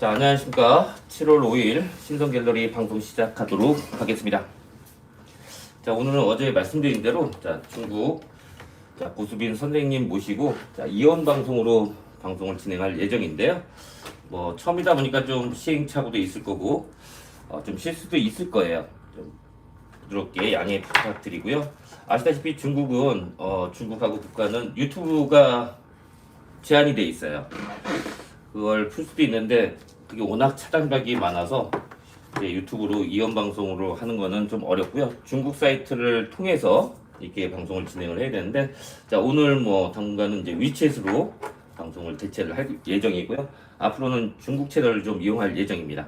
자, 안녕하십니까. 7월 5일 신성갤러리 방송 시작하도록 하겠습니다. 자, 오늘은 어제 말씀드린 대로 중국 고수빈 선생님 모시고 이원 방송으로 방송을 진행할 예정인데요. 뭐 처음이다 보니까 좀 시행착오도 있을 거고 좀 실수도 있을 거예요. 좀 부드럽게 양해 부탁드리고요. 아시다시피 중국은 중국하고 국가는 유튜브가 제한이 돼 있어요. 그걸 풀 수도 있는데 그게 워낙 차단각이 많아서 이제 유튜브로 이원 방송으로 하는 거는 좀 어렵고요. 중국 사이트를 통해서 이렇게 방송을 진행을 해야 되는데, 자, 오늘 뭐 당분간은 이제 위챗으로 방송을 대체를 할 예정이고요. 앞으로는 중국 채널을 좀 이용할 예정입니다.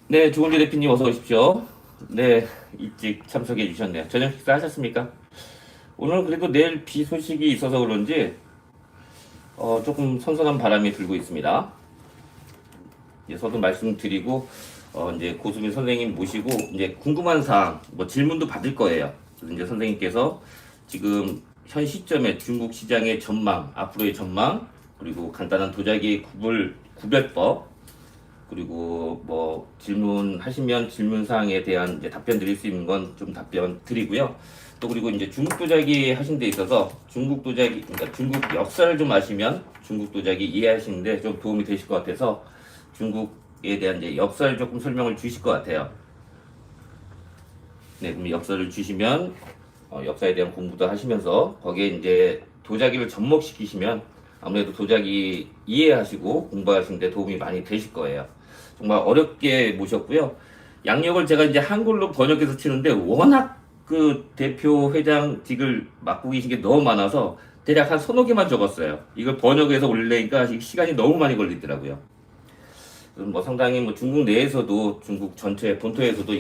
네, 조은재 대표님 어서 오십시오. 네, 일찍 참석해 주셨네요. 저녁 식사 하셨습니까? 오늘 그래도 내일 비 소식이 있어서 그런지 조금 선선한 바람이 불고 있습니다. 이제 저도 말씀드리고 이제 고수빈 선생님 모시고 이제 궁금한 사항 뭐 질문도 받을 거예요. 그래서 이제 선생님께서 지금 현 시점에 중국 시장의 전망, 앞으로의 전망, 그리고 간단한 도자기 구별법, 그리고 뭐 질문하시면 질문 사항에 대한 이제 답변 드릴 수 있는 건 좀 답변 드리고요. 또 그리고 이제 중국 도자기 하신 데 있어서 중국 도자기, 그러니까 중국 역사를 좀 아시면 중국 도자기 이해하시는데 좀 도움이 되실 것 같아서 중국에 대한 이제 역사를 조금 설명을 주실 것 같아요. 네, 그럼 역사를 주시면 역사에 대한 공부도 하시면서 거기에 이제 도자기를 접목시키시면 아무래도 도자기 이해하시고 공부하시는데 도움이 많이 되실 거예요. 정말 어렵게 모셨고요. 양력을 제가 이제 한글로 번역해서 치는데 워낙 그 대표 회장직을 맡고 계신 게 너무 많아서 대략 한 서너 개만 적었어요. 이걸 번역해서 올리니까 시간이 너무 많이 걸리더라고요. 뭐 상당히 뭐 중국 내에서도 중국 전체 본토에서도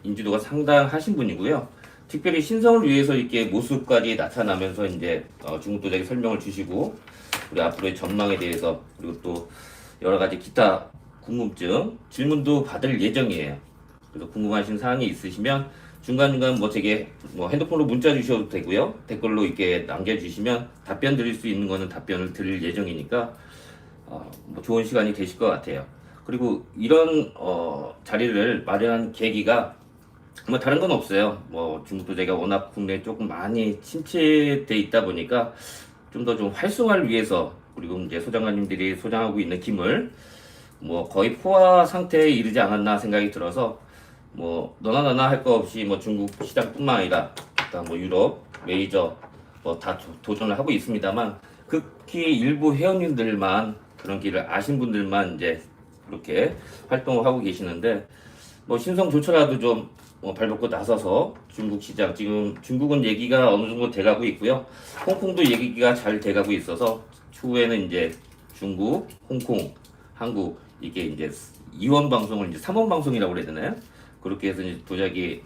인지도가 상당하신 분이고요. 특별히 신성을 위해서 이렇게 모습까지 나타나면서 이제 중국 도자기 설명을 주시고 우리 앞으로의 전망에 대해서 그리고 또 여러 가지 기타 궁금증 질문도 받을 예정이에요. 그래서 궁금하신 사항이 있으시면 중간중간 뭐 제게 뭐 핸드폰으로 문자 주셔도 되고요. 댓글로 이렇게 남겨주시면 답변 드릴 수 있는 거는 답변을 드릴 예정이니까 뭐 좋은 시간이 되실 것 같아요. 그리고 이런 자리를 마련한 계기가 뭐 다른 건 없어요. 뭐 중국 도자기가 워낙 국내에 조금 많이 침체돼 있다 보니까 좀 더 좀 활성화를 위해서 그리고 이제 소장관님들이 소장하고 있는 김을 뭐 거의 포화 상태에 이르지 않았나 생각이 들어서 뭐 너나 나나 할 거 없이 뭐 중국 시장뿐만 아니라 일단 뭐 유럽 메이저 뭐 다 도전을 하고 있습니다만 극히 일부 회원님들만 그런 길을 아신 분들만 이제 그렇게 활동을 하고 계시는데 뭐 신성조차라도 좀 발벗고 나서서 중국 시장 지금 중국은 얘기가 어느 정도 돼가고 있고요. 홍콩도 얘기가 잘 돼가고 있어서 추후에는 이제 중국, 홍콩, 한국 이게 이제 2원 방송을 이제 3원 방송이라고 그래야 되나요? 그렇게 해서 이제 도자기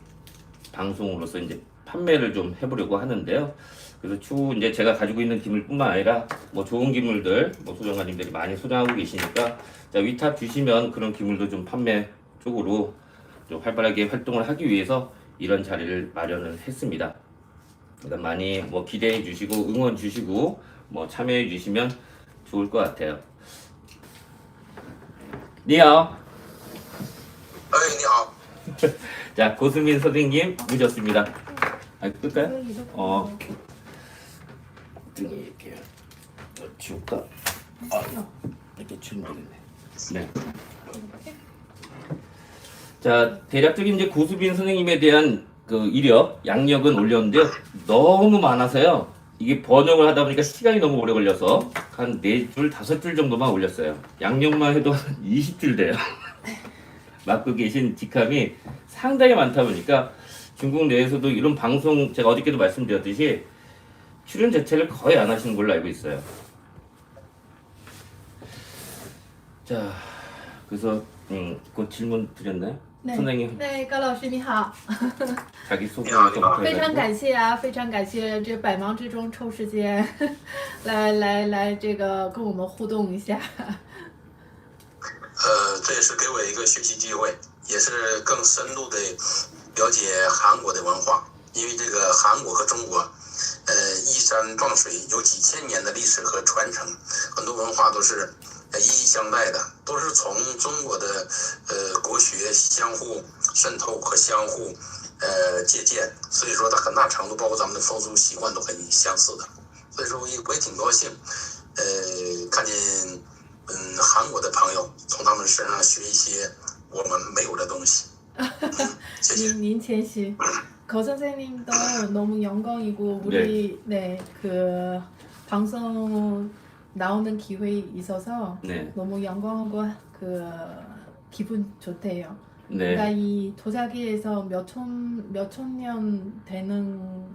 방송으로서 이제 판매를 좀 해보려고 하는데요. 그래서 추후 이제 제가 가지고 있는 기물뿐만 아니라 뭐 좋은 기물들 뭐 소장관님들이 많이 소장하고 계시니까 자, 위탁 주시면 그런 기물도 좀 판매 쪽으로 좀 활발하게 활동을 하기 위해서 이런 자리를 마련을 했습니다. 그러니까 많이 뭐 기대해 주시고 응원 주시고 뭐 참여해 주시면 좋을 것 같아요. 니하오. 니하오. 자, 고수민 선생님 모셨습니다. 끌까요? 등에 이렇게 지울까? 이렇게 치면 되겠네. 네. 자, 대략적인 이제 고수빈 선생님에 대한 그 이력, 양력은 올렸는데요. 너무 많아서요. 이게 번역을 하다 보니까 시간이 너무 오래 걸려서 한 4줄, 5줄 정도만 올렸어요. 양력만 해도 한 20줄 돼요. 맡고 계신 직함이 상당히 많다 보니까 중국 내에서도 이런 방송, 제가 어저께도 말씀드렸듯이 출연 자체를 거의 안 하시는 걸로 알고 있어요. 자, 그래서 그 질문 드렸나요? 对 선생님 对，高老师你好， 자기 소개부터 非常 해가지고 感谢啊，非常感谢这百忙之中抽时间来这个跟我们互动一下。这也是给我一个学习机会，也是更深入的了解韩国的文化，因为这个韩国和中国，依山傍水，有几千年的历史和传承，很多文化都是一一相待的，都是从中国的国学相互渗透和相互借鉴，所以说它很大程度包括咱们的风俗习惯都很相似的，所以说我也挺高兴，看见韩国的朋友从他们身上学一些我们没有的东西。谢谢. 님谦虚. 거 선생님도 너무 영광이고 우리 그 방송 나오는 기회 있어서 네. 너무 영광하고 그 기분 좋대요. 네. 그러니까 이 도자기에서 몇천 년 되는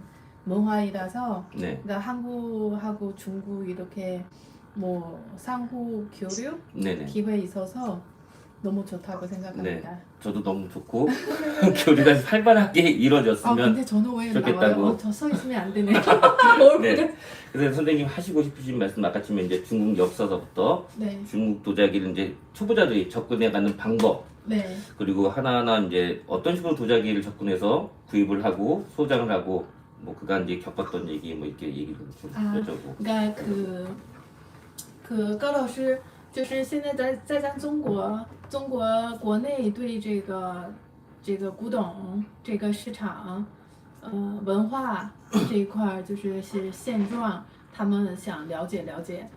문화이라서 네. 그러니까 한국하고 중국 이렇게 뭐 상호 교류 네네. 기회 있어서 너무 좋다고 생각합니다. 저도 너무 좋고 교류가 활발하게 아 이루어졌으면 근데 저는 왜 좋겠다고. 나와요? 저 서 있으면 안 되네. 뭘 네. 그래? 그래서 선생님 하시고 싶으신 말씀 아까쯤에 이제 중국 역사서부터 네, 중국 도자기를 이제 초보자들이 접근해가는 방법 네. 그리고 하나하나 이제 어떤 식으로 도자기를 접근해서 구입을 하고 소장을 하고 뭐 그간 이제 겪었던 얘기 뭐 이렇게 얘기를 좀 아. 여쭤보고. 그러니까 그高老师就是现在在咱中国国内对这个古董这个市场文化这一块儿是现状，他们想了解了解。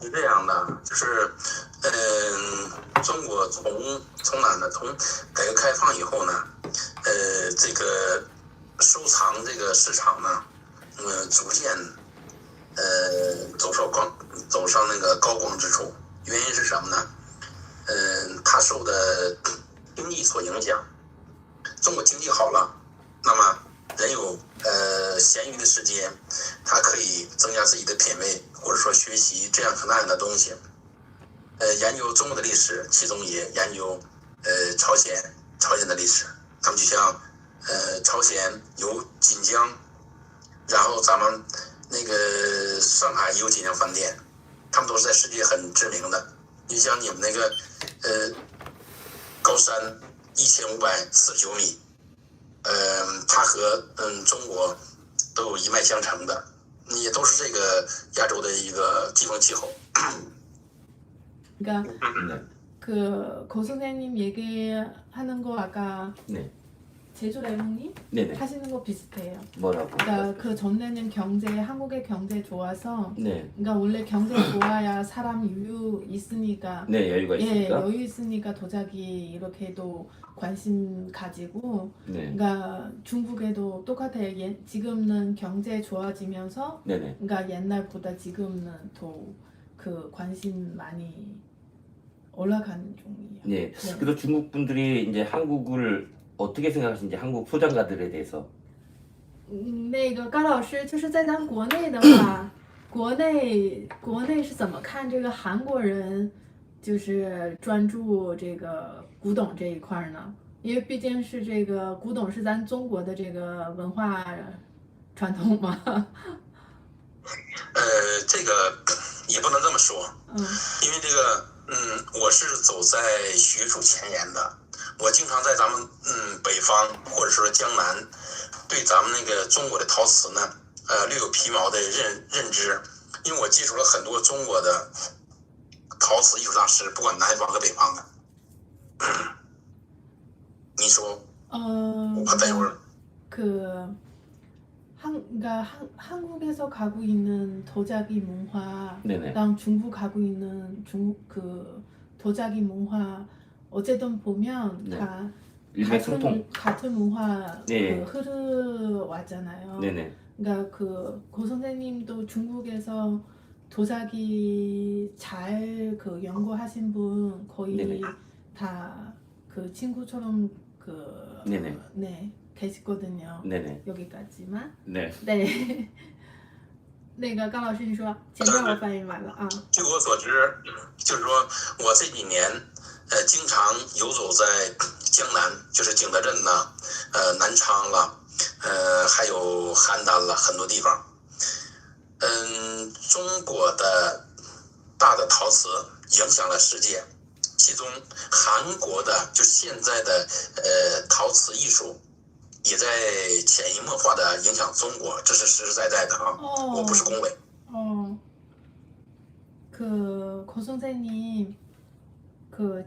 是这样的，就是中国从哪呢？从改革开放以后呢，这个收藏这个市场呢，逐渐走上那个高光之处。原因是什么呢？它受的经济所影响。中国经济好了，那么人有闲余的时间，他可以增加自己的品味，或者说学习这样和那样的东西。研究中国的历史，其中也研究朝鲜的历史。他们就像朝鲜有锦江，然后咱们那个上海也有锦江饭店，他们都是在世界很知名的。你像你们那个高山1549米，它和中国都有一脉相承的，也都是这个亚洲的一个季风气候。 그러니까 네. 그 고 선생님 얘기하는 거 아까 네. 제주 레몬님 네네. 하시는 거 비슷해요. 뭐라고? 그러니까 그 전에는 한국의 경제 좋아서 네. 그러니까 원래 경제 좋아야 사람 여유 있으니까 네, 여유가 예, 있으니까. 여유 있으니까 도자기 이렇게도 관심 가지고 네. 그러니까 중국에도 똑같아요. 지금은 경제 좋아지면서 네네. 그러니까 옛날보다 지금은 더 그 관심 많이 올라가는 중이에요. 네. 네. 그래서 중국 분들이 이제 한국을 어떻게 생각하시는지 한국 소장가들에 대해서. 那个高老师就是在咱国内的话，国内是怎么看这个韩国人就是专注这个古董这一块呢？因为毕竟是这个古董是咱中国的这个文化传统嘛。这个也不能这么说，因为这个我是走在学术前沿的，我经常在咱们北方或者说江南，对咱们那个中国的陶瓷呢，略有皮毛的认知，因为我接触了很多中国的陶瓷艺术大师，不管南方和北方的。你说，我怕待会儿。 그러니까 한국에서 가고 있는 도자기 문화랑 네네. 중국 가고 있는 그 도자기 문화 어쨌든 보면 네. 다 일맥상통. 같은 문화 네. 그 흐르왔잖아요. 네네. 그러니까 그 고 선생님도 중국에서 도자기 잘 그 연구하신 분 거의 네네. 다 그 친구처럼 그 네네. 네 계시거든요. 네네. 여기까지만. 네. 네. 那个高老师，你说前面我翻译完了啊。据我所知，就是说我这几年经常游走在江南，就是景德镇呐，南昌了，还有邯郸了，很多地方。中国的大的陶瓷影响了世界，其中韩国的就现在的陶瓷艺术。 也在潜移默化的影响中国，这是实实在在的啊！我不是恭维。고 선생님,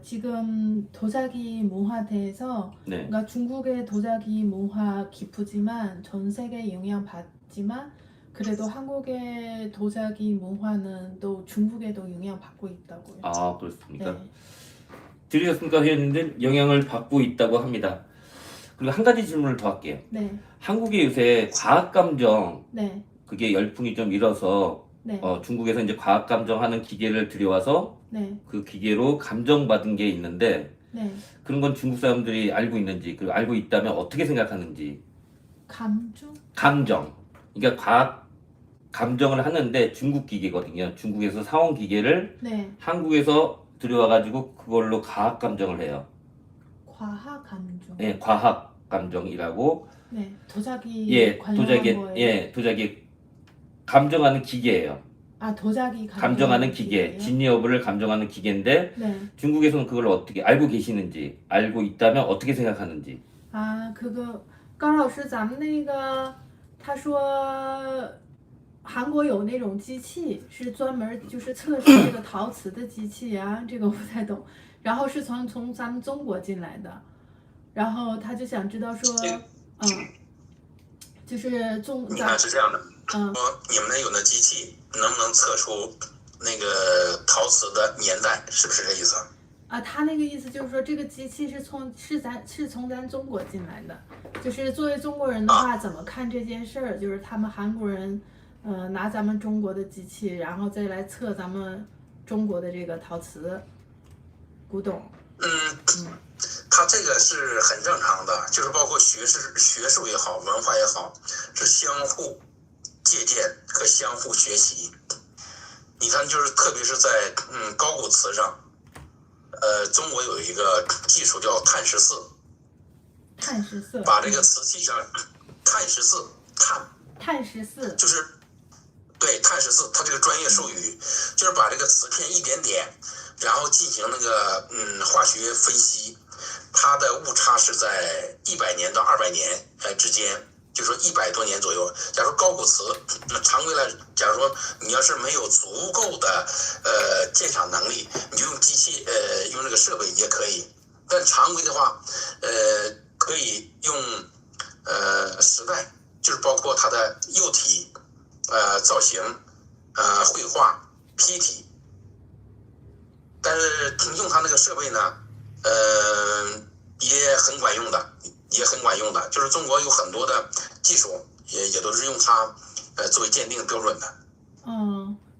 지금 도자기 문화에 대해서, 네. 그러니까 중국의 도자기 문화 기쁘지만 전 세계 영향 받지만 그래도 한국의 도자기 문화는 또 중국에도 영향 받고 있다고요. 아, 그렇습니까? 네, 들으셨습니까, 회원님들? 영향을 받고 있다고 합니다. 그리고 한 가지 질문을 더 할게요. 네, 한국에 요새 과학감정, 네, 그게 열풍이 좀 일어서 네, 중국에서 이제 과학감정하는 기계를 들여와서 네, 그 기계로 감정받은 게 있는데 네. 그런 건 중국 사람들이 알고 있는지, 그리고 알고 있다면 어떻게 생각하는지. 감정? 감정. 그러니까 과학 감정을 하는데 중국 기계거든요. 중국에서 사온 기계를 네, 한국에서 들여와가지고 그걸로 과학 감정을 해요. 과학 감정. 예, 과학 감정이라고. 네, 도자기 예, 관련한 거예요. 도자기 감정하는 기계예요. 아, 도자기 감정하는 기계, 기계예요? 진위 여부를 감정하는 기계인데 네. 중국에서는 그걸 어떻게 알고 계시는지, 알고 있다면 어떻게 생각하는지. 啊，高老师，咱们那个他说韩国有那种机器是专门就是测试这个陶瓷的机器啊，这个我不太懂。然后是从咱们中国进来的，然后他就想知道说，就是你看是这样的，嗯，说你们那有那机器能不能测出那个陶瓷的年代，是不是这意思？啊，他那个意思就是说，这个机器是从咱中国进来的，就是作为中国人的话，怎么看这件事儿？就是他们韩国人，拿咱们中国的机器，然后再来测咱们中国的这个陶瓷古董。它这个是很正常的，就是包括学术也好，文化也好，是相互借鉴和相互学习。你看，就是特别是在高古瓷上。中国有一个技术叫碳14，碳14，把这个瓷器上碳14，碳14就是对碳14，它这个专业术语就是把这个瓷片一点点，然后进行那个化学分析，它的误差是在100年到200年之间。就说100多年左右。假如高古瓷，常规来，假如说你要是没有足够的鉴赏能力，你就用机器用这个设备也可以。但常规的话，可以用时代，就是包括它的釉体、造型、绘画、坯体。但是用它那个设备呢，也很管用的。也很管用的，就是中国有很多的技术，也都是用它作为鉴定标准的。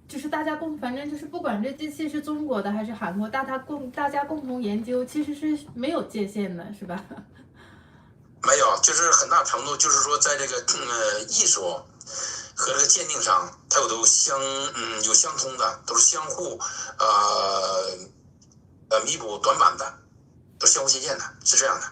就是大家反正就是不管这机器是中国的还是韩国，大家共同研究，其实是没有界限的，是吧？没有，就是很大程度就是说，在这个艺术和这个鉴定上，它有相通的，都是相互弥补短板的，都相互借鉴的，是这样的。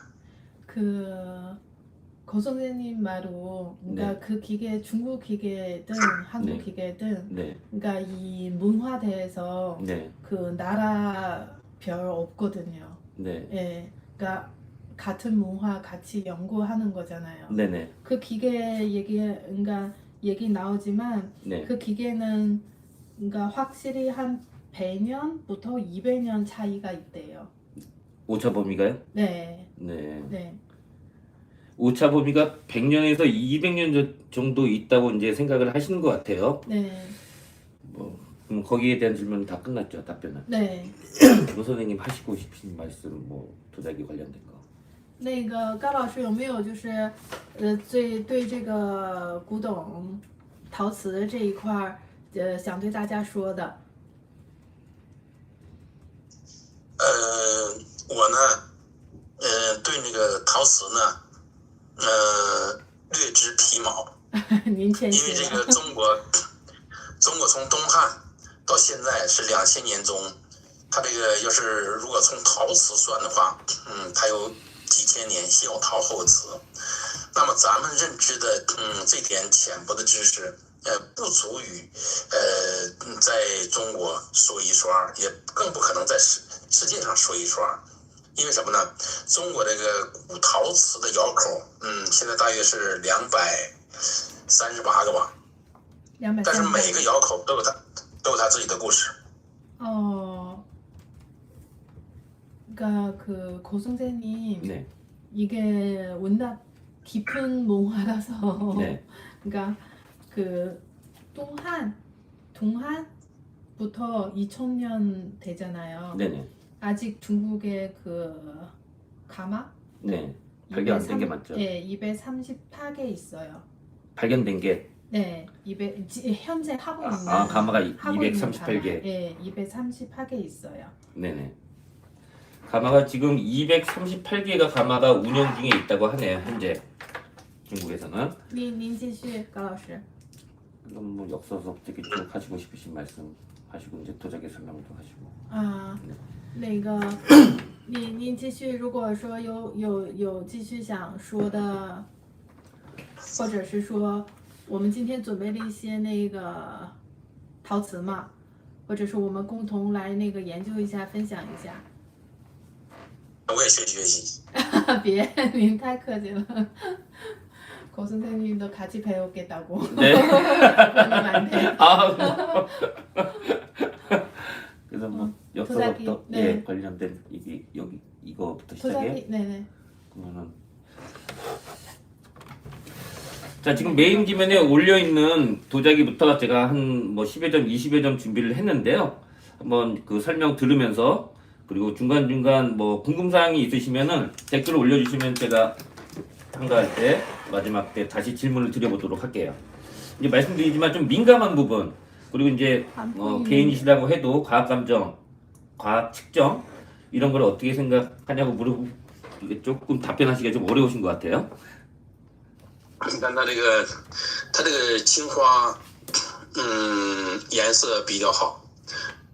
고 선생님 말로, 그러니까 네. 그 기계, 중국 기계든 한국 네. 기계든, 네. 그러니까 이 문화대에서 네. 그 나라별 없거든요. 네. 예, 그러니까 같은 문화 같이 연구하는 거잖아요. 네네. 그 기계 그러니까 얘기 나오지만 네. 그 기계는 그러니까 확실히 한 100년부터 200년 차이가 있대요. 오차 범위가요? 네. 네. 네. 오차 범위가 100년에서 200년 정도 있다고 이제 생각을 하시는 것 같아요. 네. 그럼 거기에 대한 질문은 다 끝났죠, 답변은. 네. 고 선생님 하시고 싶으신 말씀, 도자기 관련된 거. 那个高老师有没有就是对这个古董陶瓷这一块儿想对大家说的？我呢，对那个陶瓷呢，略知皮毛。您谦因为虚了。这个中国从东汉到现在是2000年中，它这个要是如果从陶瓷算的话，它有几千年，先有陶后瓷。那么咱们认知的这点浅薄的知识，不足以在中国说一说二，也更不可能在世界上说一说二。因为什么呢？中国这个古陶瓷的窑口，现在大约是238个吧。但是每个窑口都有它自己的故事。 어, 그러니까 그 고 선생님 네, 이게 워낙 깊은 문화라서 네, 그러니까 그 동한부터 2000년 되잖아요. 네네, 아직 중국의 그 가마 네. 발견 안 된 게 맞죠? 네, 238개 있어요. 발견된 게 네, 현재 하고 있는 가마가 하고 있는 238개. 가마, 예, 238개 있어요. 네네. 가마가 지금 238개가 가마가 운영 중에 있다고 하네요. 현재 중국에서는. 您继续，高老师。 그럼 뭐 역사서 되게 쭉 하시고 싶으신 말씀 하시고 이제 도자기 설명도 하시고.啊，那个，您继续，如果说有继续想说的，或者是说我们今天准备了一些那个陶瓷嘛，或者是我们共同来那个研究一下，分享一下。我也学习。别，您太客气了。고 선생님도 같이 배우겠다고. 네. 그러면 안 돼. 그래서 뭐 도자기, 역사부터 네. 예, 관련된 이게 여기 이거부터 시작해. 도자기, 네네. 그러면은 자 지금 메인 지면에 올려 있는 도자기부터 제가 한 뭐 10여 점, 20여 점 준비를 했는데요. 한번 그 설명 들으면서 그리고 중간 중간 뭐 궁금 사항이 있으시면은 댓글을 올려주시면 제가 한가할 때 마지막 때 다시 질문을 드려보도록 할게요. 이제 말씀드리지만 좀 민감한 부분 그리고 이제 개인이시라고 해도 과학 감정, 과학 측정 이런 걸 어떻게 생각하냐고 물어보고 이게 조금 답변하시기가 좀 어려우신 것 같아요. 你看它这个青花，颜色比较好，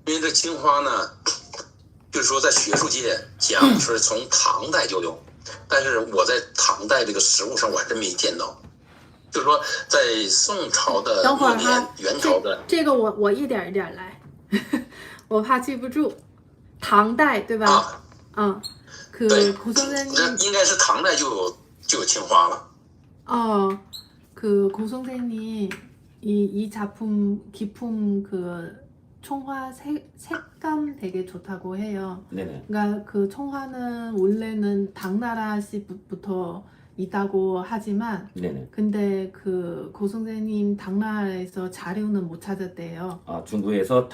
因为这青花呢，就是说在学术界讲是从唐代就有，但是我在唐代这个实物上我还真没见到，就是说在宋朝的等会儿末年哈，元朝的这个我一点一点来，我怕记不住。唐代对吧？啊，嗯，그对， 고 这 선생님 应该是唐代就有青花了。 그 고 선생님 이 작품 기품 그 청화 색감 되게 좋다고 해요. 네네. 그러니까 그 청화는 원래는 당나라 시부터 있다고 하지만 네네. 근데 그 고 선생님 당나라에서 자료는 못 찾았대요. 아 중국에서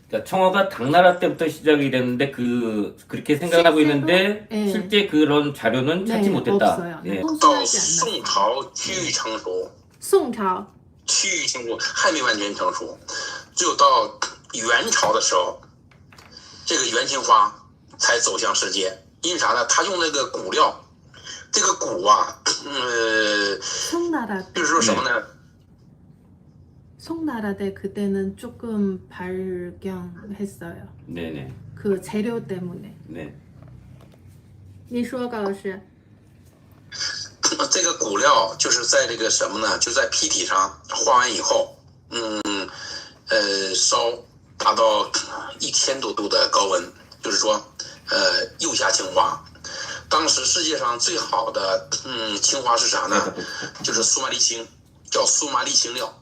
그러니까 청어가 당나라 때부터 시작이 됐는데 그렇게 생각하고 실제로? 있는데 네. 실제 그런 자료는 찾지 네, 못했다. 없어요. 예. 到 통신하지 않나. 宋朝趋于成熟， 宋朝趋于成熟还没完全成熟，只有到元朝的时候，这个元青花才走向世界。因为啥呢？他用那个骨料，这个骨啊，宋나라 就是说什么呢？ 송나라 때 그때는 조금 발견했어요. 네네. 그 재료 때문에. 네. 你说高老师。这个骨料就是在这个什么呢？就在坯体上画完以后，烧达到1000多度的高温，就是说，釉下青花。当时世界上最好的青花是啥呢？就是苏麻离青，叫苏麻离青料。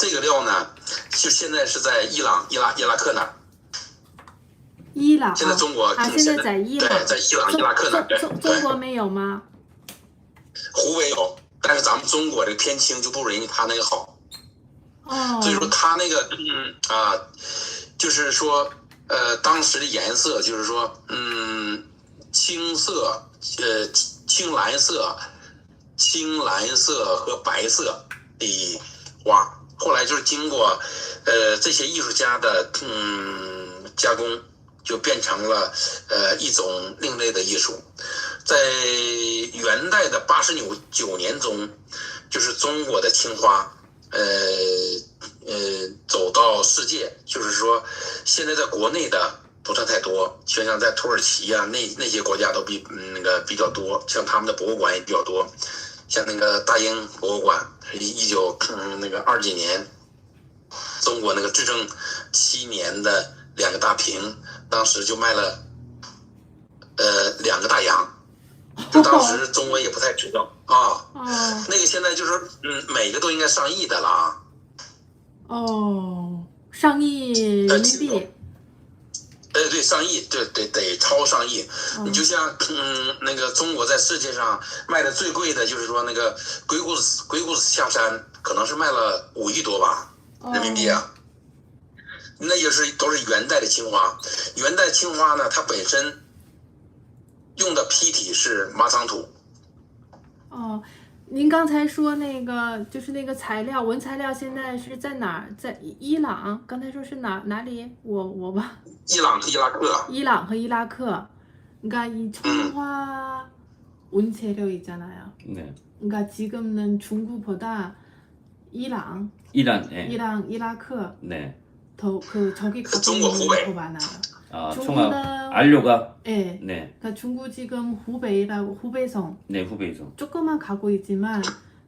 这个料呢，就现在是在伊朗伊拉克那儿。伊朗现在中国啊，现在在伊朗，对，在伊朗伊拉克那儿。对，中国没有吗？湖北有，但是咱们中国这个偏青就不如人家他那个好。哦。所以说他那个就是说当时的颜色就是说青色青蓝色和白色的花，后来就是经过这些艺术家的加工，就变成了一种另类的艺术。在元代的89年中，就是中国的青花走到世界，就是说现在在国内的不算太多，就像在土耳其啊那些国家都比较多，像他们的博物馆也比较多，像那个大英博物馆1920几年，中国那个至正7年的2个大瓶，当时就卖了2个大洋。就当时中国也不太知道啊，那个现在就是每个都应该上亿的了啊。哦，上亿人民币。对，上亿，对，得超上亿。嗯你就像那个中国在世界上卖的最贵的，就是说那个鬼谷子下山，可能是卖了5亿多吧人民币啊。那也是都是元代的青花，元代青花呢，它本身用的坯体是马场土。哦，您刚才说那个就是那个材料，文材料现在是在哪儿？在伊朗？刚才说是哪里？我吧。伊朗和伊拉克。伊朗和伊拉克. 그러니까 이 청화 원재료 있잖아요. 네. 그러니까 지금은 중국보다 이란, 이란, 예. 이란, 이라크 네. 더 저기 갖고 중국 있는 후베이. 더 많아요. 아, 중국은 청아 안료가 예. 네. 그러니까 중국 지금 후베이라고 후베이성 네, 후베이성. 조금만 갖고 있지만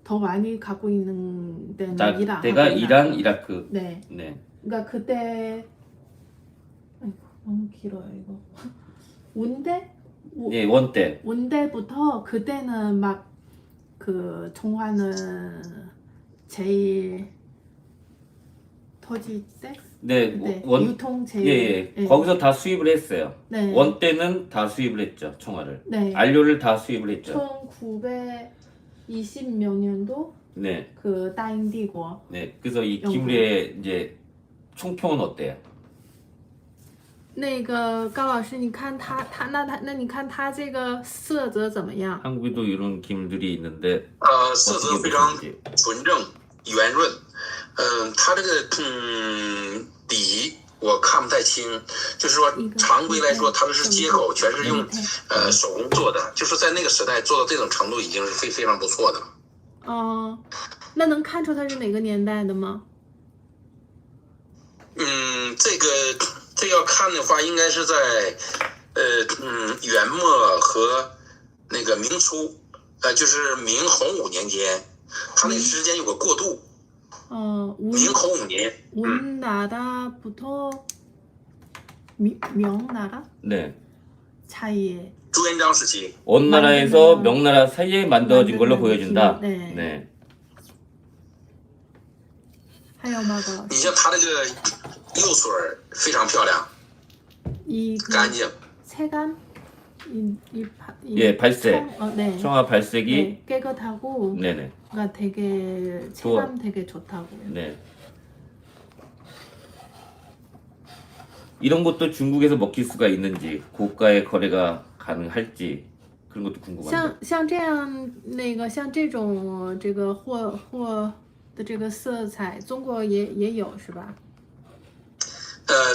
더 많이 갖고 있는 데는 이란. 때가 이란, 이라크. 네. 네. 그러니까 그때 아이고 너무 길어요 이거. 원대? 예, 원대. 원대부터 그때는 막 그 청화는 제일 터질 때? 네, 네, 원 유통 제일 예, 예. 거기서 다 수입을 했어요. 네. 원 때는 다 수입을 했죠, 청화를. 네. 안료를 다 수입을 했죠. 1920몇 년도 네. 그大英帝国 네. 그래서 이 영국. 기물의 이제 총평은 어때요? 那个高老师，你看那你看他这个色泽怎么样？ 한국에도 이런 기물들이 있는데 色泽 어떻게 非常 보시는지. 纯正圆润。它这个底我看不太清，就是说常规来说，它们是接口全是用手工做的，就是在那个时代做到这种程度已经是非常不错的了。那能看出它是哪个年代的吗？这要看的话，应该是在元末和那个明初，就是明洪武年间，它那个时间有个过渡。明洪武年。원나라부터 명나라 네. 사이에.朱元璋时期. 원나라에서 명나라 사이에 만들어진 걸로 보여진다. 네. 네. 还有吗，高老师？你像它这个釉水非常漂亮，干净。 색감 예, 발색. 네. 청아 발색이 네, 깨끗하고 네네. 그러니까 되게 체감 되게 좋다고요. 네. 이런 것도 중국에서 먹힐 수가 있는지, 고가의 거래가 가능할지 그런 것도 궁금합니다. 像这样像这种这个货的这个色彩，中国也有是吧？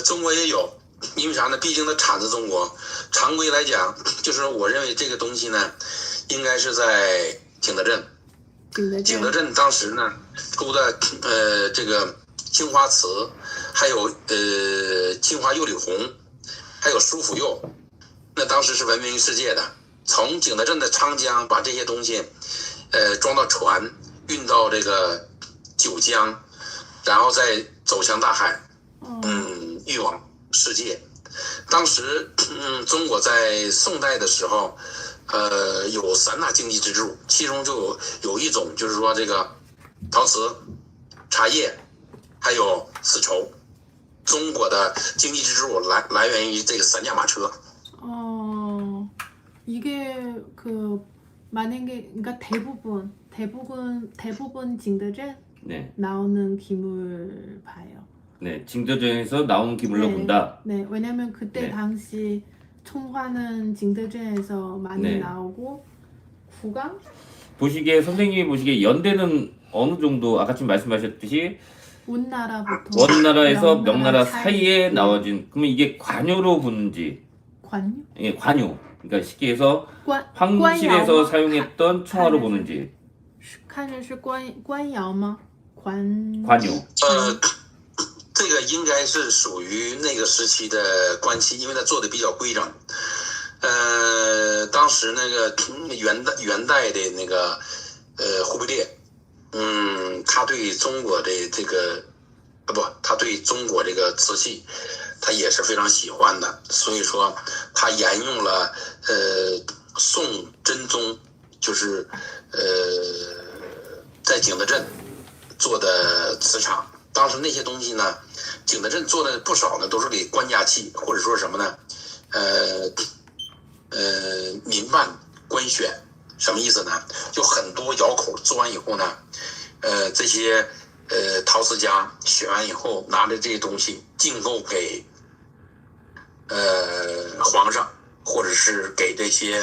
中国也有，因为啥呢？毕竟它产自中国。常规来讲，就是我认为这个东西呢，应该是在景德镇。景德镇当时呢出的这个青花瓷，还有青花釉里红，还有舒府釉，那当时是闻名于世界的。从景德镇的昌江把这些东西装到船，运到这个九江，然后再走向大海，运往世界。当时中国在宋代的时候有3大经济支柱，其中就有一种就是说这个陶瓷、茶叶还有丝绸。中国的经济支柱来源于这个3驾马车。 이게 그 만약에 그러니까 대부분景德镇 네. 나오는 기물 봐요. 네, 징저전에서 나온 기물로 네, 본다. 네, 왜냐면 그때 네. 당시 청화는 징저전에서 많이 네. 나오고 구강? 보시기에 선생님이 보시기에 연대는 어느 정도 아까 지금 말씀하셨듯이 원나라부터 원나라에서 명나라 사이에 나와진 그러면 이게 관요로 보는지 관요? 예, 관요. 그러니까 쉽게 해서 관 황실에서 사용했던 청화로 보는지 看着是官窑吗？관요. 관요. 这个应该是属于那个时期的官漆，因为它做的比较规整。当时那个元代的那个忽必烈，他对中国的这个他对中国这个瓷器，他也是非常喜欢的，所以说他沿用了宋真宗，就是在景德镇做的瓷厂。当时那些东西呢，景德镇做的不少呢，都是给官家契，或者说什么呢？民办官选，什么意思呢？就很多窑口做完以后呢，这些陶瓷家选完以后，拿着这些东西进贡给皇上，或者是给这些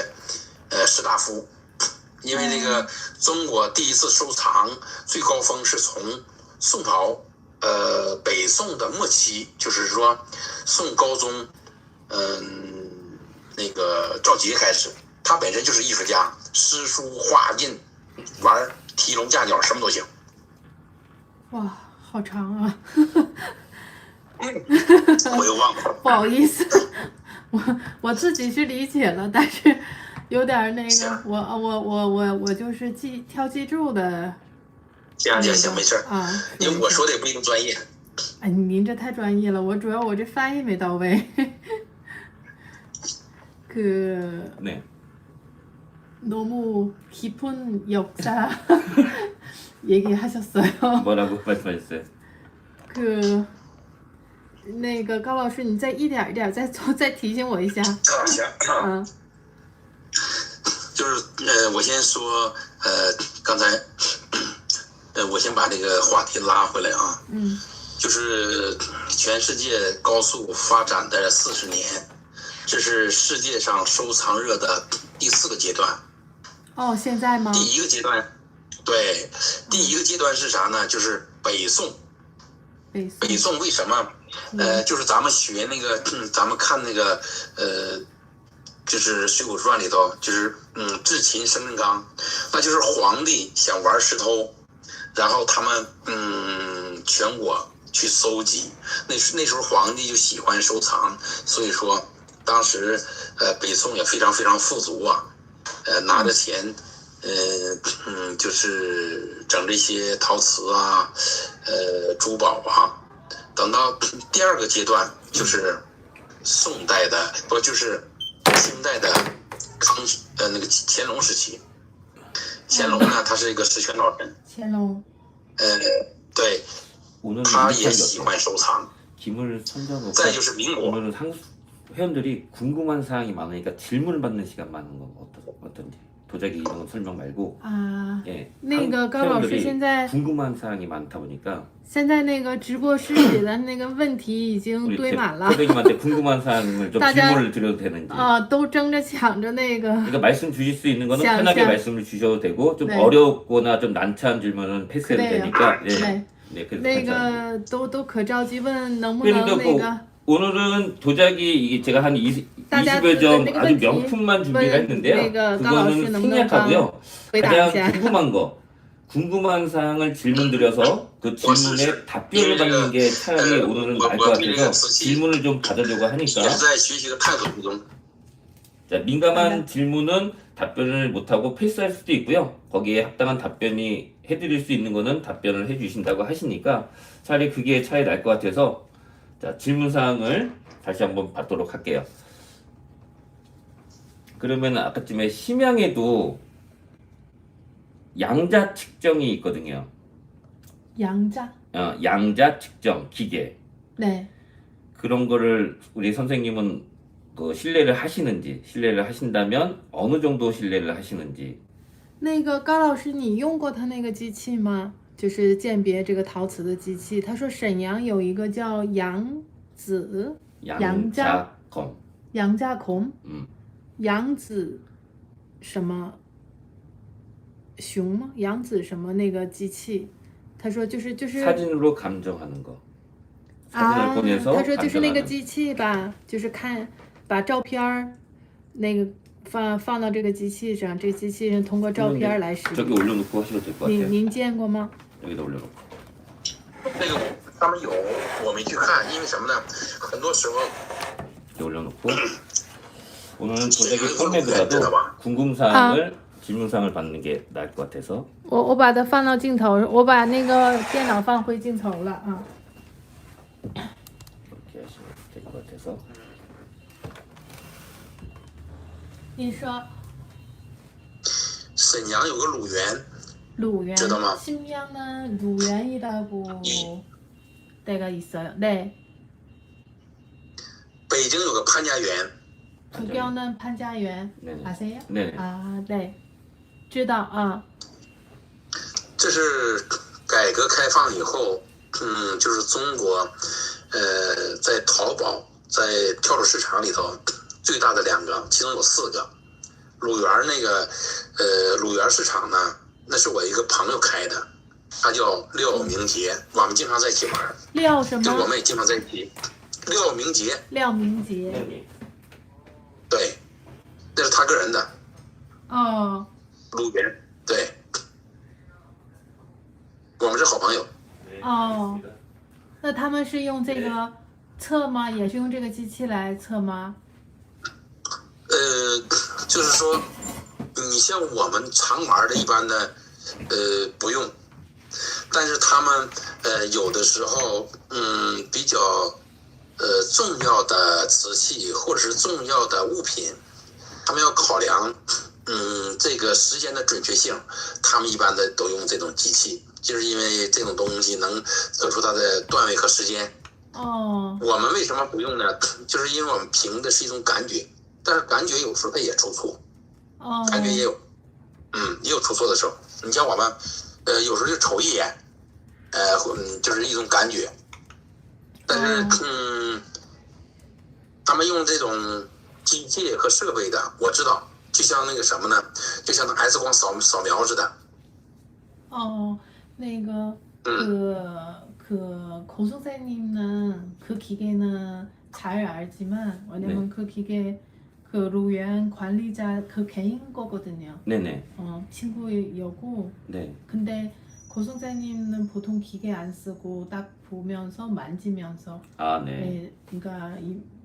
士大夫。因为这个中国第一次收藏最高峰是从宋朝，北宋的末期，就是说宋高宗，那个赵佶开始，他本身就是艺术家，诗书画印玩提笼架鸟什么都行。哇，好长啊！我又忘了，不好意思，我自己是理解了，但是有点那个，我就是挑记住的。行，没事啊，因为我说的也不一定专业。哎，您这太专业了，我主要我这翻译没到位。네. 너무 깊은 역사 얘기하셨어요. 뭐라고 말씀하셨어요? 那个高老师，你再一点一点再提醒我一下。行，就是我先说刚才我先把这个话题拉回来啊。就是全世界高速发展的40年，这是世界上收藏热的第4个阶段。哦，现在吗？第一个阶段，对，第一个阶段是啥呢？就是北宋。北宋为什么？就是咱们学那个，咱们看那个，就是《水浒传》里头，就是智擒申真刚，那就是皇帝想玩石头，然后他们全国去搜集，那时候皇帝就喜欢收藏，所以说当时北宋也非常非常富足啊，拿着钱就是整这些陶瓷啊，珠宝啊。等到第2个阶段，就是宋代的，不就是清代的那个乾隆时期。乾隆呢，他是一个实权老人。乾隆。对。他也喜欢收藏。 김을 선정하고 再就是民国。 오늘은 회원들이 궁금한 사항이 많으니까 질문을 받는 시간 많은 건 어떤지. 도자기 이런 설명 말고. 아, 예. 那个高老师现在 궁금한 사항이 많다 보니까 现在那个直播室里的那个问题已经堆满了。 선생님한테 궁금한 사항을 좀 질문을 드려도 되는지. 都争着抢着那个。 그러니까 말씀 주실 수 있는 거는 편하게 말씀을 주셔도 되고 좀 네. 어렵거나 좀 난처한 질문은 패스해도 되니까. 예. 네, 那个都可着急问能不能 그런데 那 뭐 个 오늘은 도자기 이게 제가 한 20여 점 아주 명품만 준비를 했는데요. 그거는 생략하고요. 가장 궁금한 거, 궁금한 사항을 질문 드려서 그 질문에 답변을 받는 게 차라리 오늘은 나을 것 같아서 질문을 좀 받으려고 하니까. 자, 민감한 질문은 답변을 못하고 패스할 수도 있고요. 거기에 합당한 답변이 해드릴 수 있는 거는 답변을 해주신다고 하시니까 차라리 그게 차이 날 것 같아서 자, 질문 사항을 다시 한번 받도록 할게요. 그러면 아까쯤에 심양에도 양자 측정이 있거든요. 양자? 양자 측정 기계. 네. 그런 거를 우리 선생님은 그 신뢰를 하신다면 어느 정도 신뢰를 하시는지. 那个高老师，你用过他那个机器吗？就是鉴别这个陶瓷的机器。他说沈阳有一个叫扬子杨家孔，扬子什么熊吗？扬子什么那个机器？他说就是 사진으로 감정하는 거. 啊，他说就是那个机器吧，就是看把照片那个放到这个机器上，这机器上通过照片来识别。 저기 올려놓고 하셔도 될 것 같아요. 您见过吗？ 여기다 올려놓고. 那个他们有，我没去看，因为什么呢？很多时候 여기 올려놓고 오늘은 도자기 판매보다도 궁금사항을 질문사항을 받는 게 나을 것 같아서. 我把它放到镜头，我把那个电脑放回镜头了啊。 이렇게 하시면 될 것 같아서. 你说。沈阳有个鲁源，鲁源知道吗？ 심양은鲁源이라고 때가 있어요. 네.北京有个潘家园， 부경은 판자연 네네. 아세요? 네네. 아, 네. 知道啊。这是改革开放以后，就是中国，在淘宝在跳蚤市场里头最大的2个，其中有4个。鲁园那个，鲁园市场呢，那是我一个朋友开的，他叫廖明杰，我们经常在一起玩，廖什么？就我们也经常在一起。廖明杰，廖明杰。对，那是他个人的。哦。鲁园，对，我们是好朋友。哦，那他们是用这个测吗？也是用这个机器来测吗？就是说，你像我们常玩的，一般的，不用，但是他们有的时候，比较重要的瓷器或者是重要的物品，他们要考量，这个时间的准确性，他们一般的都用这种机器，就是因为这种东西能测出它的段位和时间。哦。我们为什么不用呢？就是因为我们凭的是一种感觉，但是感觉有时候它也出错。哦。感觉也有，也有出错的时候。你像我们，有时候就瞅一眼，就是一种感觉。但是，他们用这种机械和设备的，我知道，就像那个什么呢？就像那 X 光扫描似的。哦，那个고선생님은 그 기계는 잘 알지만 왜냐면 네. 그 기계 그 루엔 관리자 그 개인 거거든요. 네네. 친구여고. 네. 근데 고선생님은 보통 기계 안 쓰고 딱 보면서 만지면서. 아, 네. 네, 그러니까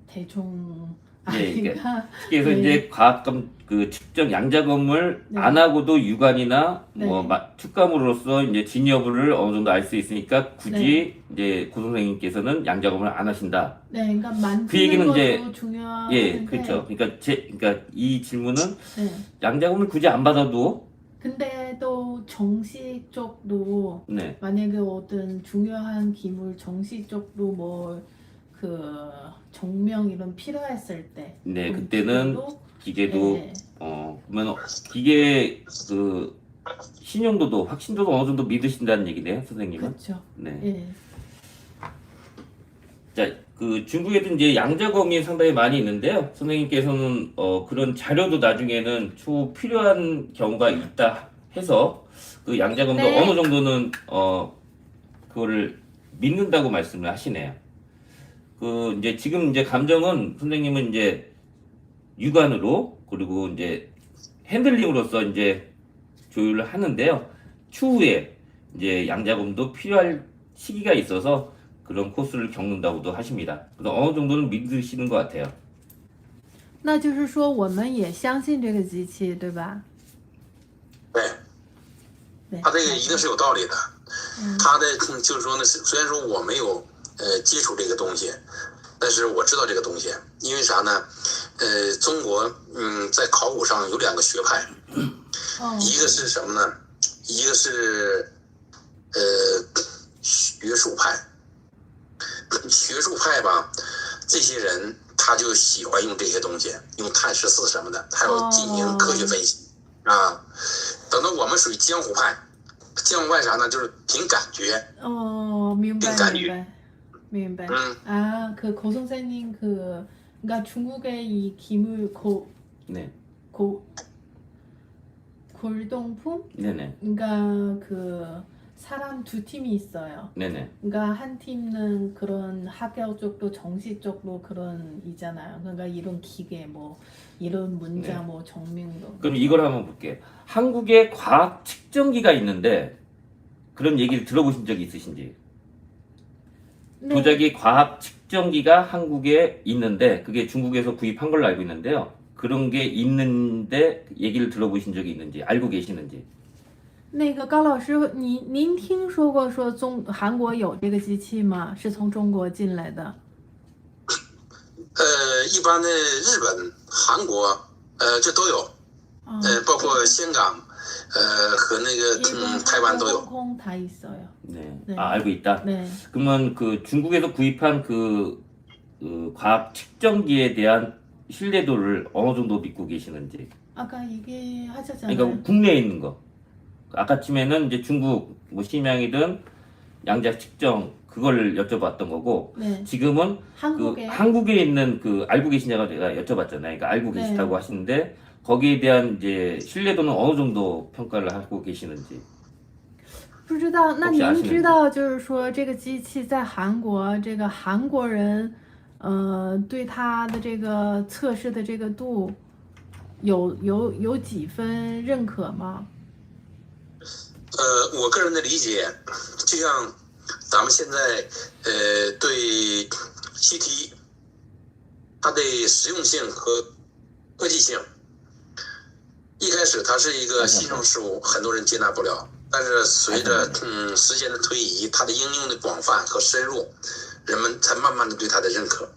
대충 네, 아니까. 그래서 네. 이제 과학감 그 측정 양자검을 네. 안 하고도 육안이나 네. 뭐 축감으로써 이제 진 여부를 어느 정도 알 수 있으니까 굳이 이제 고 선생님께서는 양자검을 안 하신다. 네, 그러니까 만지는 그 얘기는 것도 이제 중요한데. 예, 그렇죠. 그러니까 이 질문은 네. 양자검을 굳이 안 받아도 근데 또 정시 쪽도 네. 만약에 어떤 중요한 기물 정시 쪽도 뭐 그 정명 이런 필요했을 때. 네, 그때는 기계도 네. 그러면 기계 그 신용도도 확신도도 어느 정도 믿으신다는 얘기네요, 선생님은. 그렇죠. 네. 예. 자, 그 중국에도 이제 양자검이 상당히 많이 있는데요. 선생님께서는 그런 자료도 나중에는 추후 필요한 경우가 있다 해서 그 양자검도 네. 어느 정도는 그거를 믿는다고 말씀을 하시네요. 그 이제 지금 이제 감정은 선생님은 이제 육안으로 그리고 이제 핸들링으로서 이제 조율을 하는데요. 추후에 이제 양자검도 필요할 시기가 있어서 그런 코스를 겪는다고도 하십니다. 그래서 어느 정도는 믿으시는 것 같아요. 那就是说我们也相信这个机器，对吧？对，对。他这个一定是有道理的。他的就是说呢，虽然说我没有接触这个东西，但是我知道这个东西，因为啥呢？中国在考古上有2个学派，一个是什么呢？一个是学术派。学术派吧，这些人他就喜欢用这些东西，用碳14什么的，还有进行科学分析啊。等到我们属于江湖派，江湖派啥呢？就是凭感觉。明白凭感觉。明白明白。아, 그 고선생님 그러니까 중국의 이 기물 네. 골동품? 네네. 그러니까 그 사람 2팀이 있어요. 네네. 그러니까 한 팀은 그런 학교 쪽도 정시 쪽도 그런 이잖아요. 그러니까 이런 기계 뭐 이런 문자 네. 뭐 정명도. 그럼 이걸 한번 볼게요. 한국에 과학 측정기가 있는데 그런 얘기를 들어보신 적이 있으신지? 네. 도자기 과학 측정기가 한국에 있는데 그게 중국에서 구입한 걸로 알고 있는데요. 그런 게 있는데 얘기를 들어보신 적이 있는지 알고 계시는지? 那个高老师，您听说过说韩国有这个机器吗？是从中国进来的？一般的日本、韩国，这都有，包括香港，和那个台湾都有。 홍콩 다 있어요. 네. 네. 아, 알고 있다. 네. 그러면 그 중국에서 구입한 그 과학 측정기에 대한 신뢰도를 어느 정도 믿고 계시는지. 아까 얘기하셨잖아요. 그러니까 국내에 있는 거. 아까쯤에는 이제 중국 뭐 심양이든 양자 측정 그걸 여쭤봤던 거고, 네. 지금은 한국에. 그 한국에 있는 그 알고 계시냐고 제가 여쭤봤잖아요. 그러니까 알고 네. 계시다고 하시는데 거기에 대한 이제 신뢰도는 어느 정도 평가를 하고 계시는지. 不知道，那您혹시 아시는지? 知道就是说这个机器在韩国，这个韩国人，对它的这个测试的这个度有几分认可吗？我个人的理解，就像咱们现在对习题，它的实用性和科技性，一开始它是一个新生事物，很多人接纳不了。但是随着时间的推移，它的应用的广泛和深入，人们才慢慢的对它的认可。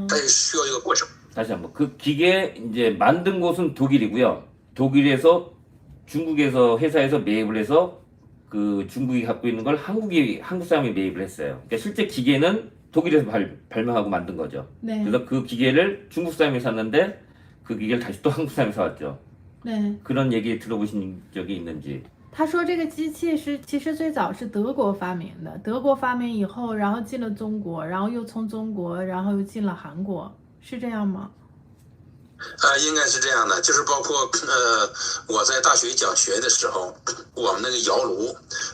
它也需要一个过程。 다시 한번 그 기계 이제 만든 곳은 독일이고요. 독일에서 중국에서 회사에서 매입을 해서 그 중국이 갖고 있는 걸 한국 사람이 매입을 했어요. 그러니까 실제 기계는 독일에서 발명하고 만든 거죠. 네. 그래서 그 기계를 중국 사람이 샀는데 그 기계를 다시 또 한국 사람이 사왔죠. 네. 그런 얘기 들어보신 적이 있는지. 他说这个机器其实最早是德国发明的，德国发明以后，然后进了中国，然后又从中国，然后又进了韩国，是这样吗？应该是这样的，就是包括我在大学讲学的时候，我们那个窑炉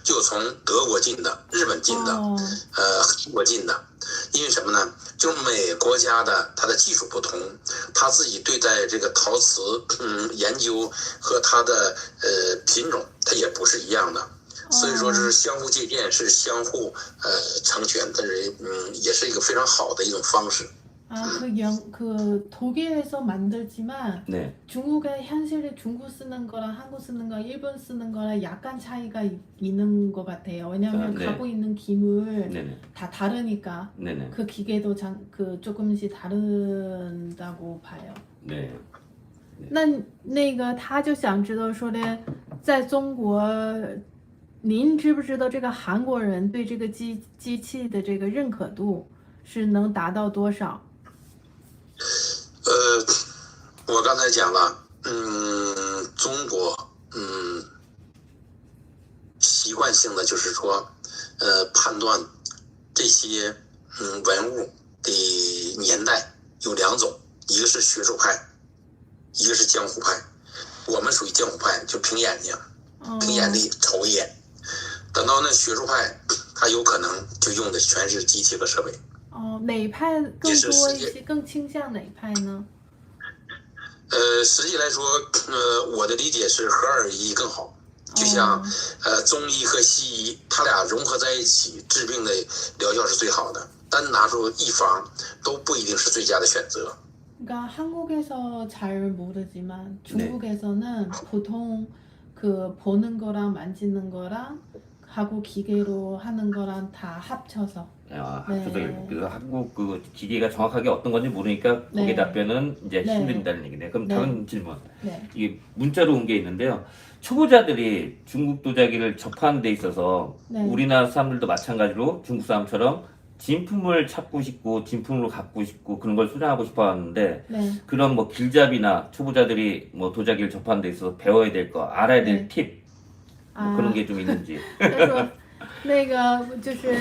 就从德国进的、日本进的、韩国进的，因为什么呢？就是每国家的它的技术不同，他自己对待这个陶瓷研究和它的品种，它也不是一样的，所以说是相互借鉴，是相互成全，但是也是一个非常好的一种方式。 그 독일에서 만들지만 네. 중국의 현실에 중국 쓰는 거랑 한국 쓰는 거, 일본 쓰는 거랑 약간 차이가 있는 것 같아요. 왜냐하면 네. 갖고 있는 기물 네네. 다 다르니까 네네. 그 기계도 조금씩 다른다고 봐요. 네. 那个他就想知道说的，在中国，您知不知道这个韩国人对这个机器的这个认可度是能达到多少？ 我刚才讲了，中国，习惯性的就是说，判断这些文物的年代有两种，一个是学术派，一个是江湖派。我们属于江湖派，就凭眼睛、凭眼力瞅一眼。等到那学术派，他有可能就用的全是机器和设备。 哪一派更多一些？更倾向哪一派呢？实际来说，我的理解是合二为一更好。就像中医和西医，它俩融合在一起治病的疗效是最好的。单拿出一方都不一定是最佳的选择。 그러니까 한국에서 잘 모르지만 중국에서는 보통 그 보는 거랑 만지는 거랑 하고 기계로 하는 거랑 다 합쳐서. 합쳐서 그래서 한국 그 기계가 정확하게 어떤 건지 모르니까 거기에 답변은 이제 힘든다는 얘기네요. 그럼 다른 질문. 이게 문자로 온 게 있는데요. 초보자들이 중국 도자기를 접하는 데 있어서 우리나라 사람들도 마찬가지로 중국 사람처럼 진품을 찾고 싶고 진품으로 갖고 싶고 그런 걸 소장하고 싶어 하는데 그런 뭐 길잡이나 초보자들이 뭐 도자기를 접하는 데 있어서 배워야 될 거, 알아야 될 팁, 뭐 그런 게 좀 있는지. 那个就是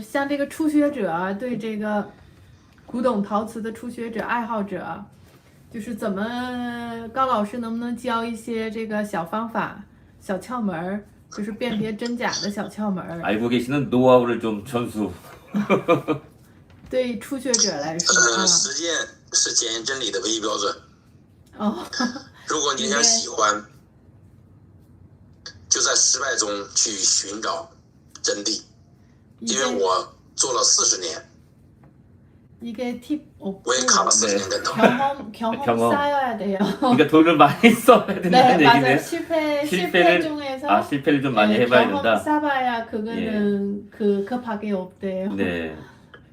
像这个初学者，对这个古董陶瓷的初学者爱好者，就是怎么高老师能不能教一些这个小方法、小窍门儿，就是辨别真假的小窍门儿。 알고 계시는 노하우를 좀 전수. 对初学者来说，实践是检验真理的唯一标准。如果你想喜欢，就在失败中去寻找真理。因为我做了40年。 이게 팁 없고 我也卡了40年跟头。 경험 쌓여야 돼요. 그러니까 돈을 많이 써야 된다는 네, 맞아요. 얘기네요. 실패 중에서 실패를 좀 많이 해봐야 경험 된다. 쌓아야 그거는 그밖에 없대요. 네.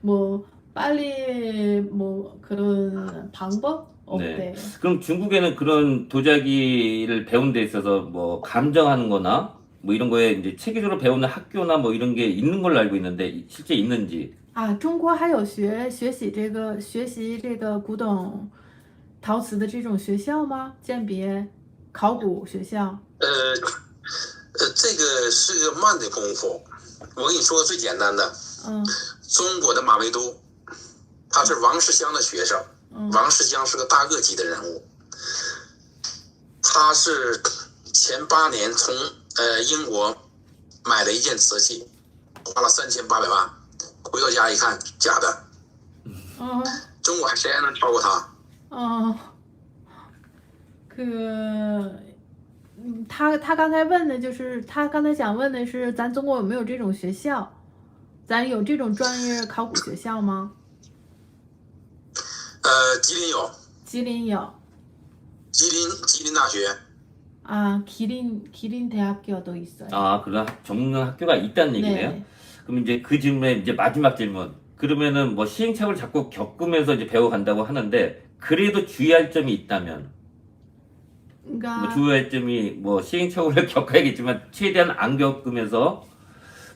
뭐 빨리 뭐 그런 방법 없대요. 그럼 중국에는 그런 도자기를 배운 데 있어서 뭐 감정하는 거나 뭐 이런 거에 이제 체계적으로 배우는 학교나 뭐 이런 게 있는 걸로 알고 있는데 실제 있는지. 啊，中国还有学习这个古董陶瓷的这种学校吗？鉴别考古学校？这个是个慢的功夫。我跟你说个最简单的，中国的马未都，他是王世襄的学生。王世襄是个大恶极的人物，他是前8年从英国买了一件瓷器，花了3800万，回到家一看假的。中国谁还能超过他？他刚才问的就是他刚才想问的是，咱中国有没有这种学校？咱有这种专业考古学校吗？吉林有。吉林有。吉林大学。기린 대학교도 있어요. 그런 전문 학교가 있다는 얘기네요. 네. 그럼 이제 그 질문에 이제 마지막 질문. 그러면은 뭐 시행착오를 자꾸 겪으면서 이제 배워간다고 하는데 그래도 주의할 점이 있다면. 그러니까 뭐 주의할 점이 뭐 시행착오를 겪어야겠지만 최대한 안 겪으면서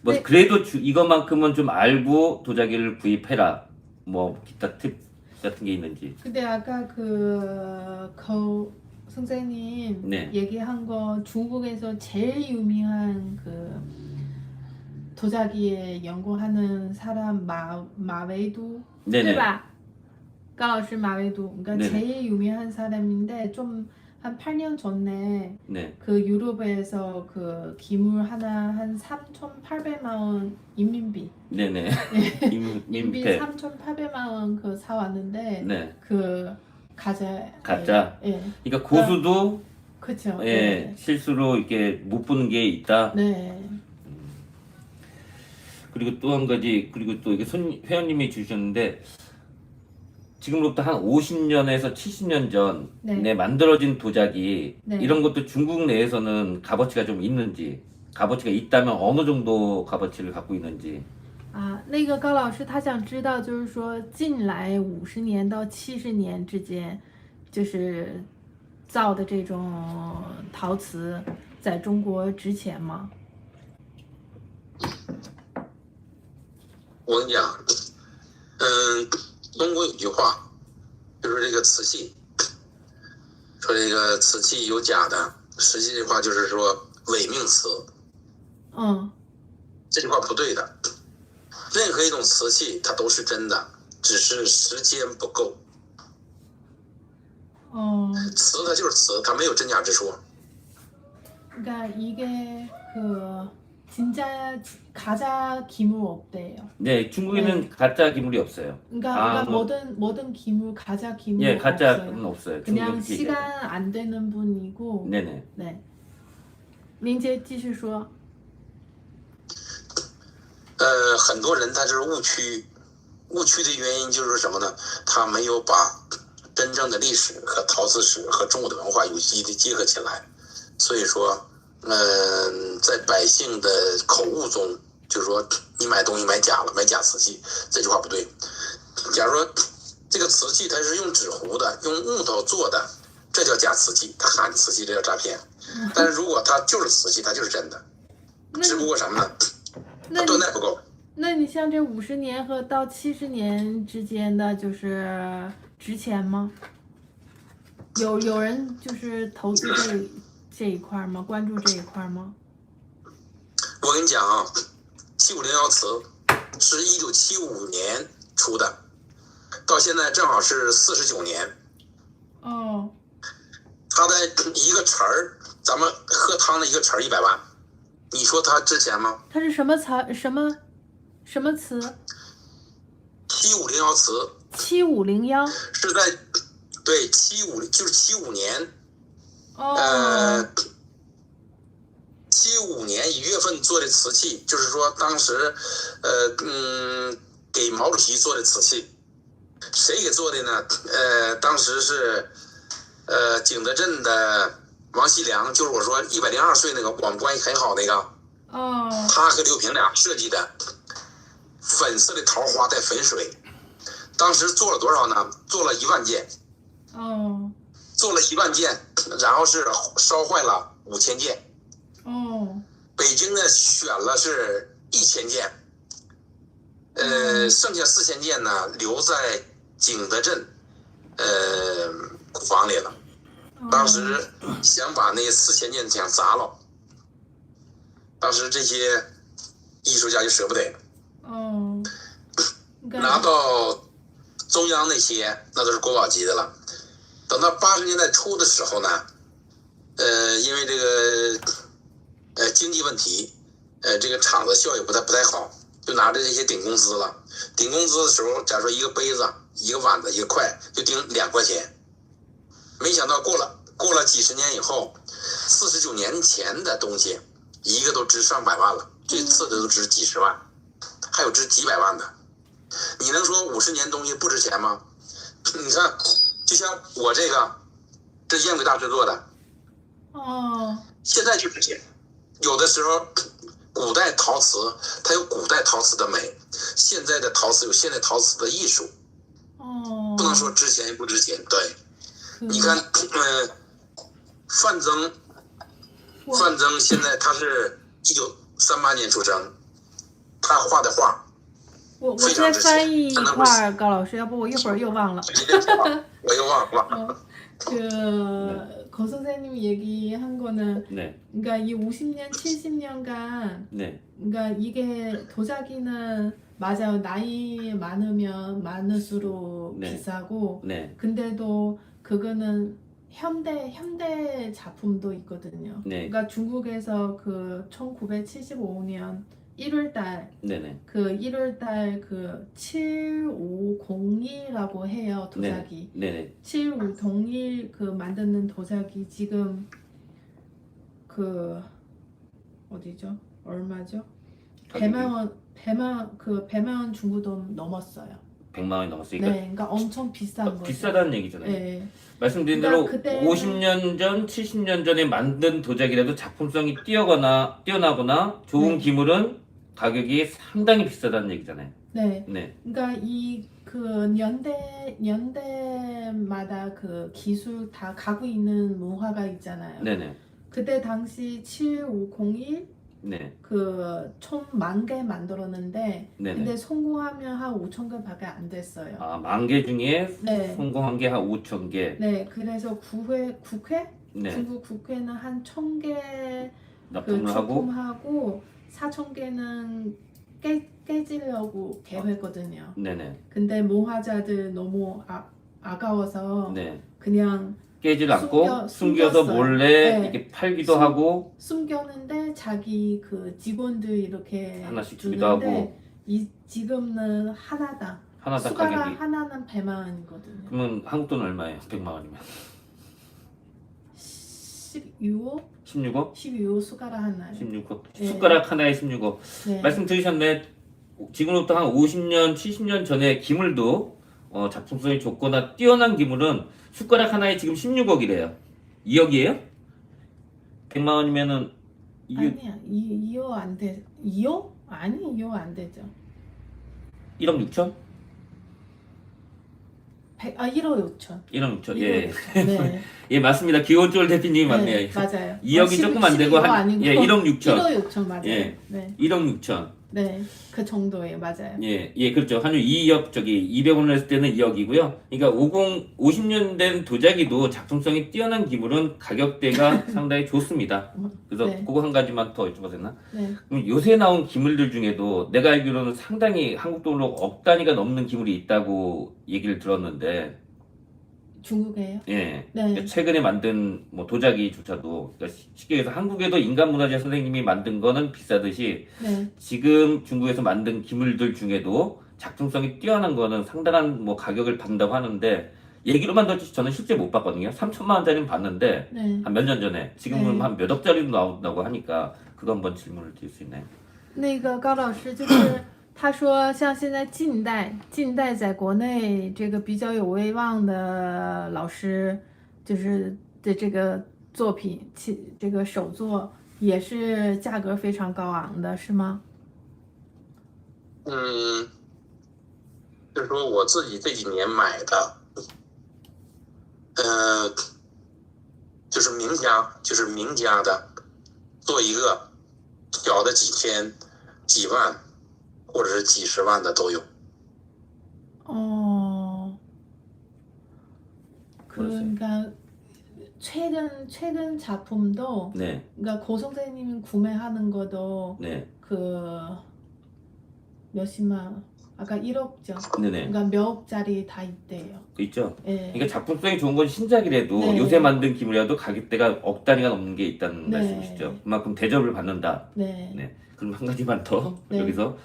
뭐 네. 그래도 이것만큼은 좀 알고 도자기를 구입해라. 뭐 기타 팁 같은 게 있는지. 근데 아까 선생님 네. 얘기한 거 중국에서 제일 유명한 도자기에 연구하는 사람 마웨이두, 对吧? 高老师 마웨이두. 그러니까 네네. 제일 유명한 사람인데 좀 한 8년 전에 네. 그 유럽에서 그 기물 하나 한 3,800만 원 인민비. 네네. 인民 3,800만 원 그 사왔는데 네. 그 가짜. 예. 그러니까 고수도 그렇죠. 예, 실수로 이렇게 못 보는 게 있다. 네. 그리고 또 한 가지, 그리고 또 이게 회원님이 주셨는데 지금으로부터 한 50년에서 70년 전에 만들어진 도자기 이런 것도 중국 내에서는 값어치가 좀 있는지, 값어치가 있다면 어느 정도 값어치를 갖고 있는지. 那个高老师他想知道，就是说近来50年到70年之间，就是造的这种陶瓷，在中国值钱吗？我跟你讲，中国有句话，就是这个瓷器，说这个瓷器有假的，实际的话就是说伪命瓷。这句话不对的。任何一种瓷器它都是真的，只是时间不够。瓷它就是瓷，它没有真假之说。 그러니까 이게 진짜 가짜 기물 없대요. 네, 중국에는 가짜 기물이 없어요. 그러니까 모든 기물 가짜 기물 예, 없어요. 가짜는 없어요. 그냥 시간 안 되는 분이고. 네네. 네. 林杰继续说。很多人他就是误区的原因就是什么呢？他没有把真正的历史和陶瓷史和中国的文化有机的结合起来，所以说，在百姓的口误中，就是说你买东西买假了，买假瓷器，这句话不对。假如说这个瓷器它是用纸糊的，用木头做的，这叫假瓷器，它喊瓷器，这叫诈骗。但是如果它就是瓷器，它就是真的，只不过什么呢？它断代不够。那你像这50年和到70年之间的，就是值钱吗？有人就是投资这一块吗？关注这一块吗？我跟你讲啊，7501瓷是1975年出的，到现在正好是49年。它的一个匙儿，咱们喝汤的一个匙儿100万，你说它值钱吗？它是什么瓷？7501瓷。7501是在对就是75年。75年1月份做的瓷器，就是说当时给毛主席做的瓷器，谁给做的呢？当时是景德镇的王锡良，就是我说102岁那个，我们关系很好那个。他和刘平俩设计的粉色的桃花带粉水，当时做了多少呢？做了1万件，哦做了1万件，然后是烧坏了5000件。哦北京呢选了是1000件，剩下4000件呢留在景德镇库房里了。当时想把那4000件想砸了，当时这些艺术家就舍不得，哦，拿到中央那些那都是国宝级的了。等到80年代初的时候呢，因为这个经济问题，这个厂子效益不太好，就拿着这些顶工资了。顶工资的时候，假如说一个杯子、一个碗子、一个筷，就顶2块钱。没想到过了几十年以后，49年前的东西，一个都值上百万了，最次的都值几十万，还有值几百万的。你能说50年东西不值钱吗？你看，就像我这个，这燕尾大师做的，哦现在就值钱。有的时候，古代陶瓷它有古代陶瓷的美，现在的陶瓷有现代陶瓷的艺术，哦，不能说值钱不值钱。对，你看，范增现在他是1938年出生，他画的画我再翻译一块儿，高老师，要不我一会儿又忘了。我又忘了。거 선생님 얘기한 거는 네. 그러니까 이 50년, 70년간 네. 그러니까 이게 도자기는 맞아요. 나이 많으면 많을수록 네. 비싸고 네. 근데도 그거는 현대 작품도 있거든요. 네. 그러니까 중국에서 그 1975년 1월달 네네. 그 1월달 그 7501이라고 해요 도자기. 네네. 7501 그 만드는 도자기 지금 그 어디죠? 얼마죠? 100만 원 중국 돈 넘었어요. 100만 원이 넘었어요. 네, 그러니까 엄청 비싼 거죠. 비싸다는 얘기잖아요. 네. 말씀드린 그러니까 대로 그때는- 50년 전, 70년 전에 만든 도자기라도 작품성이 뛰어나거나 좋은 네. 기물은 가격이 상당히 비싸다는 얘기잖아요. 네. 네. 그러니까 이 그 연대마다 그 기술 다 가고 있는 문화가 있잖아요. 네네. 그때 당시 7501 네. 그 총 10,000개 만들었는데 네네. 근데 성공하면 한 5,000개밖에 안 됐어요. 아, 10,000개 중에 네. 성공한 게 한 5,000개. 네, 그래서 국회 네. 중국 국회는 한 1,000개 그 납품을 하고. 출품하고 4,000개는 깨지려고 계획했거든요. 네네. 근데 문화자들 너무 아까워서 네. 그냥 깨질 않고 숨겨서 숨겼어요. 몰래 네. 이렇게 팔기도 하고 숨겼는데 자기 그 직원들 이렇게 하나씩 주기도 하고. 주는데 지금은 하나당 하나당 숟가락 가격이. 하나는 100만 원이거든요. 그러면 한국 돈 얼마예요? 100만 원이면. 16억? 16억? 12호 숟가락 하나요. 16억. 네. 숟가락 하나에 16억. 네. 말씀 들으셨네. 지금부터 한 50년, 70년 전에 기물도 작품성이 좋거나 뛰어난 기물은 숟가락 하나에 지금 16억이래요. 2억이에요? 100만 원이면은 아니야. 2호 안 돼. 2호? 아니 2호 안 되죠. 1억 6천? 1억 5천. 1억 6천. 예. 네. 예, 맞습니다. 기호쫄 대표님이 맞네요. 맞아요. 2억이 조금 안 되고 한 1억 6천. 1억 6천 맞아요. 예. 네. 1억 6천. 네. 그 정도예요. 맞아요. 예, 그렇죠. 한유 2억, 200원을 했을 때는 2억이고요. 그러니까 50년 된 도자기도 작품성이 뛰어난 기물은 가격대가 상당히 좋습니다. 그래서 네. 그거 한 가지만 더 여쭤봐도 되나? 네. 그럼 요새 나온 기물들 중에도 내가 알기로는 상당히 한국 돈으로 억 단위가 넘는 기물이 있다고 얘기를 들었는데, 중국에요? 예. 네. 최근에 만든 뭐 도자기조차도, 그러니까 쉽게 얘기해서 한국에도 인간문화재 선생님이 만든 거는 비싸듯이 네. 지금 중국에서 만든 기물들 중에도 작품성이 뛰어난 거는 상당한 뭐 가격을 받는다고 하는데, 얘기로만 듣지 저는 실제 못 봤거든요. 3천만 원짜리는 봤는데 네. 한 몇 년 전에. 지금은 네. 한 몇 억짜리도 나온다고 하니까 그거 한번 질문을 드릴 수 있나요? 那个高老师就是他说，像现在近代在国内这个比较有威望的老师，就是的这个作品，这个手作也是价格非常高昂的，是吗？就是说我自己这几年买的，就是名家的，做一个小的几千、几万，或者是几十万的都有。 그러니까 최근 작품도 네, 그러니까 고 선생님 구매하는 것도 네, 그 몇십만 아까 1억죠. 네네. 그러니까 몇 억짜리 다 있대요. 있죠. 예. 그러니까 작품성이 좋은 건 신작이라도 네. 요새 만든 기물이라도 가격대가 억 단위가 넘는 게 있다는 네. 말씀이시죠. 그만큼 대접을 받는다. 네. 네. 그럼 한 가지만 더 네. 여기서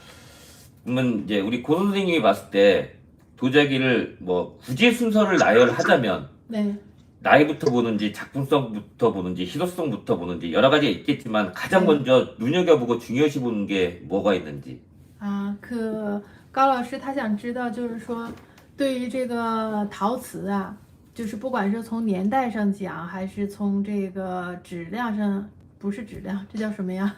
그러면 이제 우리 고 선생님이 봤을 때 도자기를 뭐 굳이 순서를 나열하자면 네. 나이부터 보는지 작품성부터 보는지 희소성부터 보는지 여러 가지가 있겠지만 가장 네. 먼저 눈여겨보고 중요시 보는 게 뭐가 있는지. 高老师他想知道，就是说，对于这个陶瓷啊，就是不管是从年代上讲，还是从这个质量上，不是质量，这叫什么呀？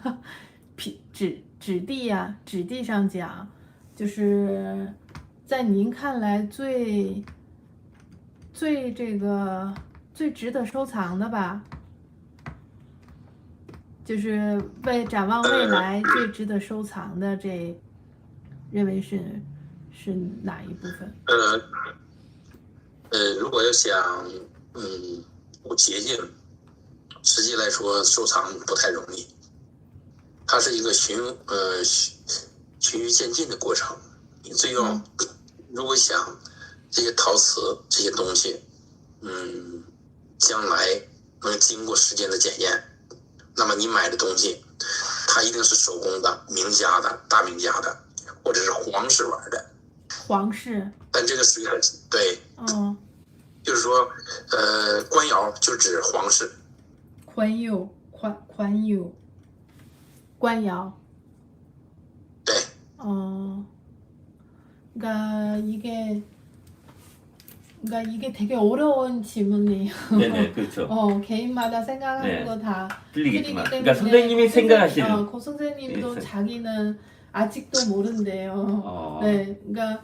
质地呀，质地上讲，就是在您看来最值得收藏的吧？就是展望未来最值得收藏的这。认为是哪一部分？如果要想有捷径，实际来说收藏不太容易，它是一个循序渐进的过程。你最终如果想这些陶瓷这些东西，将来能经过时间的检验，那么你买的东西，它一定是手工的、名家的、大名家的。或者是皇室玩的，皇室，但这个属于对，就是说，官窑就指皇室，官窑，对，그러니까 이게 되게 어려운 질문이에요. 네네, 그렇죠. 개인마다 생각하는 네. 거 다 틀리겠지만, 틀리기 그러니까 선생님이 생각하시는, 고 선생님도 네, 자기는 아직도 모른대요. 네, 그러니까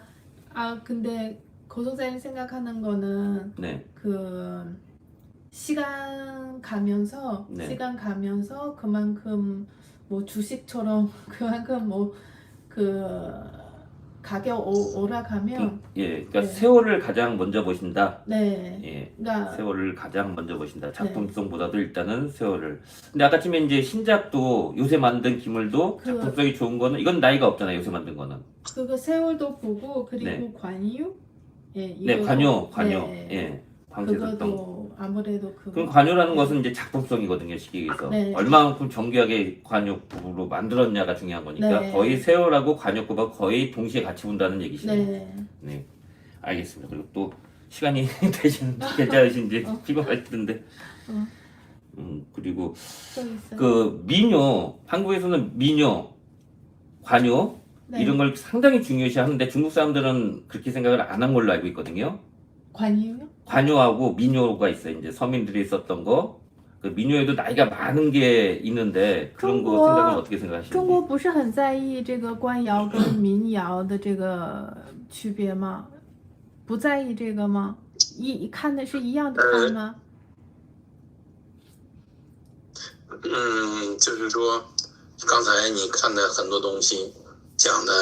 근데 고 선생님 생각하는 거는 네, 그 시간 가면서 그만큼 뭐 주식처럼 그만큼 뭐 그 가격 오락하면 예, 그러니까 네. 세월을 가장 먼저 보신다. 네, 예, 그러니까 세월을 가장 먼저 보신다. 작품성보다도 일단은 세월을. 근데 아까쯤에 이제 신작도 요새 만든 기물도 작품성이 좋은 거는 이건 나이가 없잖아요. 요새 만든 거는. 그거 세월도 보고 그리고 네. 관유? 예, 네, 관요. 네. 예, 광채됐던. 그것도 아무래도 그럼 관요라는 것은 이제 작품성이거든요, 시기에서. 네. 얼마만큼 정교하게 관요급으로 만들었냐가 중요한 거니까 네. 거의 세월하고 관요급하고 거의 동시에 같이 본다는 얘기시네요. 네. 네, 알겠습니다. 그리고 또 시간이 되시는지 괜찮으신지 피곤할 텐데. 그리고 좀 있어요. 그 민요, 한국에서는 민요, 관요 네. 이런 걸 상당히 중요시 하는데 중국 사람들은 그렇게 생각을 안 한 걸로 알고 있거든요. 관유요? 관요하고 민요가 있어요. 이제 서민들이 썼던 거. 그 민요에도 나이가 많은 게 있는데 그런 거 중국- 생각은 어떻게 생각하시는지? 中国不是很在意这个官窑跟民窑的这个区别吗？不在意这个吗？看的是一样的看吗？就是说，刚才你看的很多东西讲的，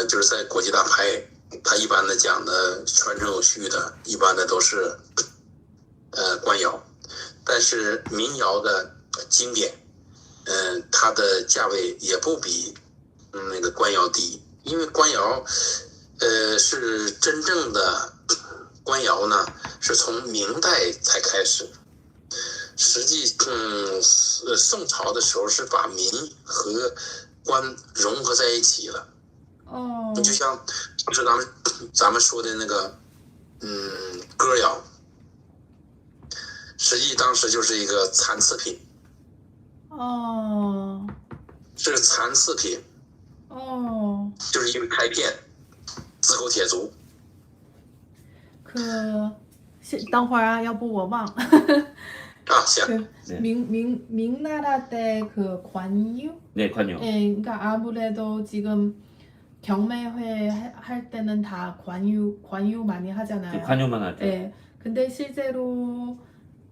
就是在国际大拍，它一般的讲的传承有序的，一般的都是官窑，但是民窑的经典，它的价位也不比那个官窑低，因为官窑，是真正的官窑呢，是从明代才开始。实际，宋朝的时候是把民和官融合在一起了。你就像当时咱们说的那个，歌谣，实际当时就是一个残次品。是残次品。就是因为开片，自口铁足。等会儿啊，要不我忘。行。明나라 때 그 관유? 네, 관요. 예, 그러니까 아무래도 지금 경매회 할 때는 다 관유 많이 하잖아요. 관요만 하죠. 예, 근데 실제로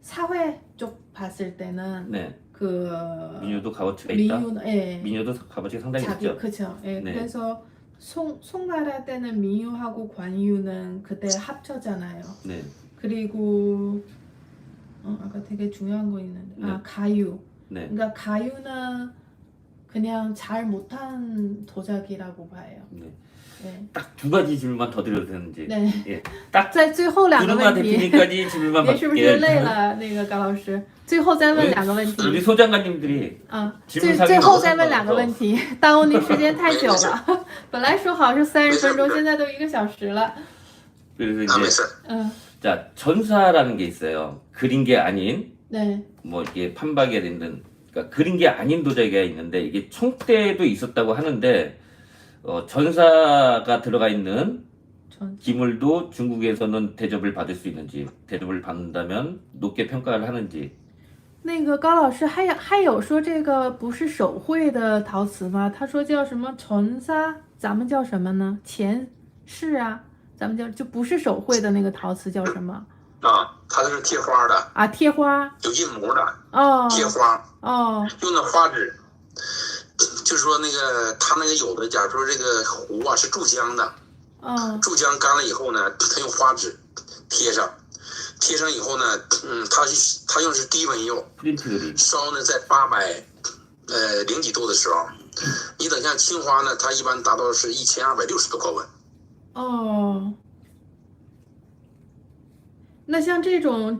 사회 쪽 봤을 때는 네. 그 민요도 값어치가 있다. 예. 민요도 값어치가 상당히 자기 있죠. 그쵸. 예. 네. 그래서 송나라 때는 민요하고 관유는 그때 합쳐잖아요. 네. 그리고 아까 되게 중요한 거 있는데 네. 가유. 네. 그러니까 가유는 그냥 잘 못한 도자기라고 봐요. 네. 네. 딱 두 가지 질문만 더 드려도 되는지. 对， 예. 딱 在最后两个 구르마 问题， 대표님까지 질문만 您是不是 받게. 累了？那个高老师，最后再问两个问 우리 题 소장관님들이 啊， 질문 最 사격이 后 너무 再问两个问题，耽误您时间太久了。本来说好是30分钟，现在都1个小时了。 그래서 啊，没 이제 事。 자 전사라는 게 있어요. 그린 게 아닌 对， 뭐 이게 판박이 되는 그러니까 그린 게 아닌 도자기가 있는데 이게 총대도 있었다고 하는데 전사가 들어가 있는 传 기물도 중국에서는 대접을 받을 수 있는지 대접을 받는다면 높게 평가를 하는지 那个高老师还有说这个不是手绘的陶瓷吗？他说叫什么纯沙，咱们叫什么呢？前世啊，咱们就不是手绘的那个陶瓷叫什么啊，它是贴花的，啊？贴花有印模的，哦贴花哦用的花纸。就是说那个它那个有的，假如说这个壶啊是注浆的，哦注浆干了以后呢，它用花纸贴上，贴上以后呢，它用的是低温釉， 프린트 그림 烧呢在800零几度的时候，你等像青花呢，它一般达到是1260度高温。哦。那像这种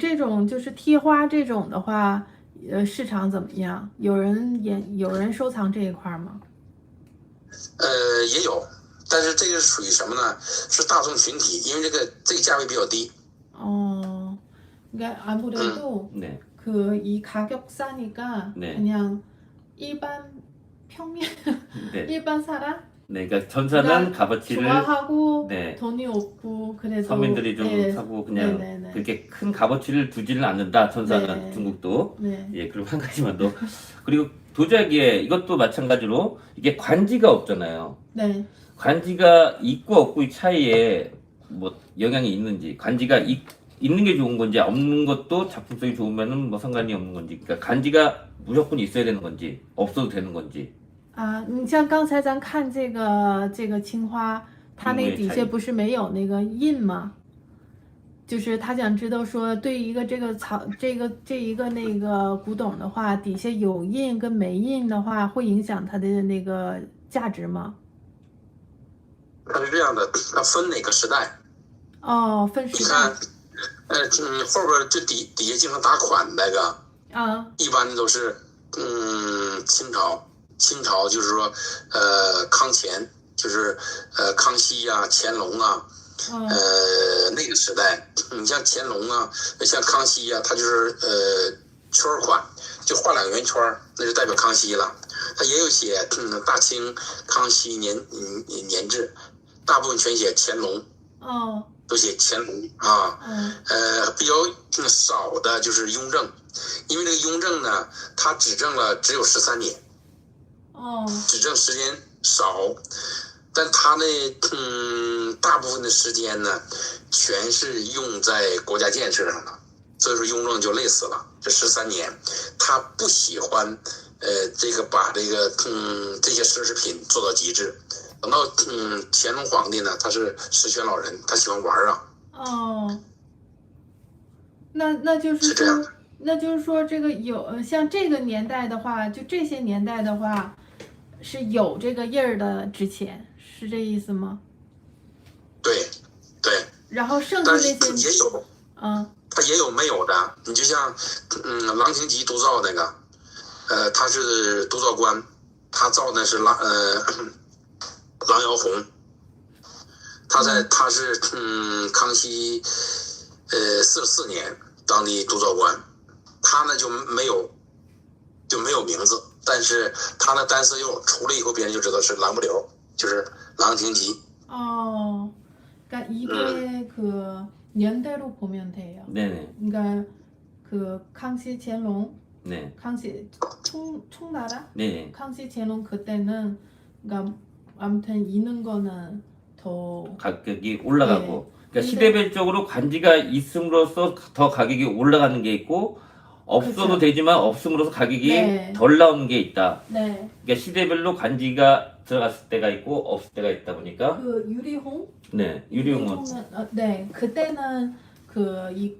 就是贴花这种的话，市场怎么样？有人收藏这一块吗？也有，但是这个属于什么呢？是大众群体，因为这个价位比较低。 그러니까 아무래도 네. 그 이 가격 싸니까 네. 그냥 일반 평면 네. 일반 사람 네, 그러니까 전사는 그러니까 값어치를 좋아하고 네. 돈이 없고 그래도 서민들이 좀 네, 사고 그냥 네네네. 그렇게 큰 값어치를 두지는 않는다. 전사는 네. 중국도. 네. 예, 그리고 한 가지만 더. 그리고 도자기에 이것도 마찬가지로 이게 관지가 없잖아요. 네. 관지가 있고 없고의 차이에 뭐 영향이 있는지, 관지가 있는 게 좋은 건지 없는 것도 작품성이 좋으면은 뭐 상관이 없는 건지, 그러니까 관지가 무조건 있어야 되는 건지 없어도 되는 건지. 啊，你像刚才咱看这个青花，它那底下不是没有那个印吗？就是他想知道说，对一个这一个那个古董的话，底下有印跟没印的话，会影响它的那个价值吗？它是这样的，它分哪个时代？哦，分时你看代，后边就底下经常打款那个，啊，一般都是清朝就是说康乾，就是康熙啊、乾隆啊，那个时代，你像乾隆啊，像康熙啊，他就是圈款，就画两个圆圈，那就代表康熙了。他也有写大清康熙年制，大部分全写乾隆，哦，都写乾隆啊。比较少的就是雍正，因为这个雍正呢，他执政了只有13年，哦，执政时间少，但他呢，大部分的时间呢，全是用在国家建设上了，所以说雍正就累死了，这13年，他不喜欢，这个把这个这些奢侈品做到极致。等到乾隆皇帝呢，他是十全老人，他喜欢玩啊。哦，那就是是这样说，那就是说这个像这个年代的话，就这些年代的话，是有这个印儿的值钱，是这意思吗？对，对，然后剩下但是那些，也有，他也有没有的。你就像郎廷吉督造那个，他是督造官，他造的是郎窑红，他是康熙44年当的督造官，他呢就没有名字，但是他的单色釉出了以后，别人就知道是郎不留，就是郎廷吉。 그러니까 이게 그 연대로 보면 돼요. 네네. 그러니까 그康熙 乾隆, 네.康熙 총나라? 네.康熙 乾隆 그때는 그러니까 아무튼 있는 거는 더 가격이 올라가고 그러니까 시대별적으로 관지가 있음으로써 더 가격이 올라가는 게 있고 없어도 그쵸. 되지만 없음으로써 가격이 네. 덜 나오는 게 있다. 네. 그러니까 시대별로 관지가 들어갔을 때가 있고 없을 때가 있다 보니까 그 유리홍? 네 유리용은 네, 그때는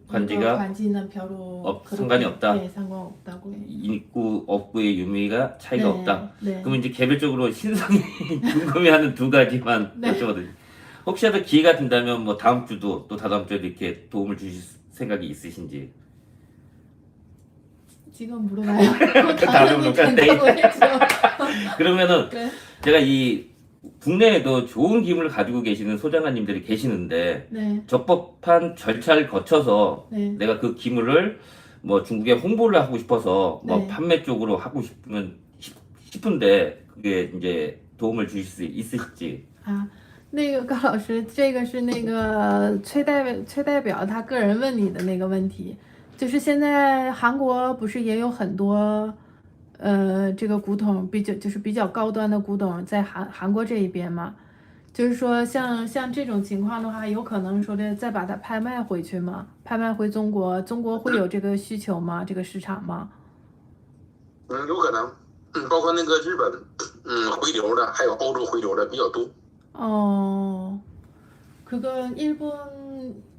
관지가 관지는 별로 상관이 없다. 네, 상관없다고 해요. 있고 없고의 유미가 차이가 네, 없다. 네. 그럼 이제 개별적으로 신성이 궁금해하는 두 가지만 네. 여쭤봐도 혹시라도 기회가 된다면 뭐 다음 주도 또 다다음 주에도 이렇게 도움을 주실 생각이 있으신지. 지금 물어봐요. 다음에 물어볼까? 된다고 했죠. 그러면은 네. 제가 이 국내에도 좋은 기물을 가지고 계시는 소장가님들이 계시는데 네. 적법한 절차를 거쳐서 네. 내가 그 기물을 뭐 중국에 홍보를 하고 싶어서 뭐 네. 판매 쪽으로 하고 싶은데 그게 이제 도움을 주실 수 있을지. 啊，那个高老师，这个是那个崔代表他个人问你的那个问题，就是现在韩国不是也有很多，这个古董比较高端的古董在韩国这一边嘛，就是说像这种情况的话，有可能说的再把它拍卖回去吗？拍卖回中国，中国会有这个需求吗？这个市场吗？有可能，包括那个日本，回流的，还有欧洲回流的比较多。 그건 일본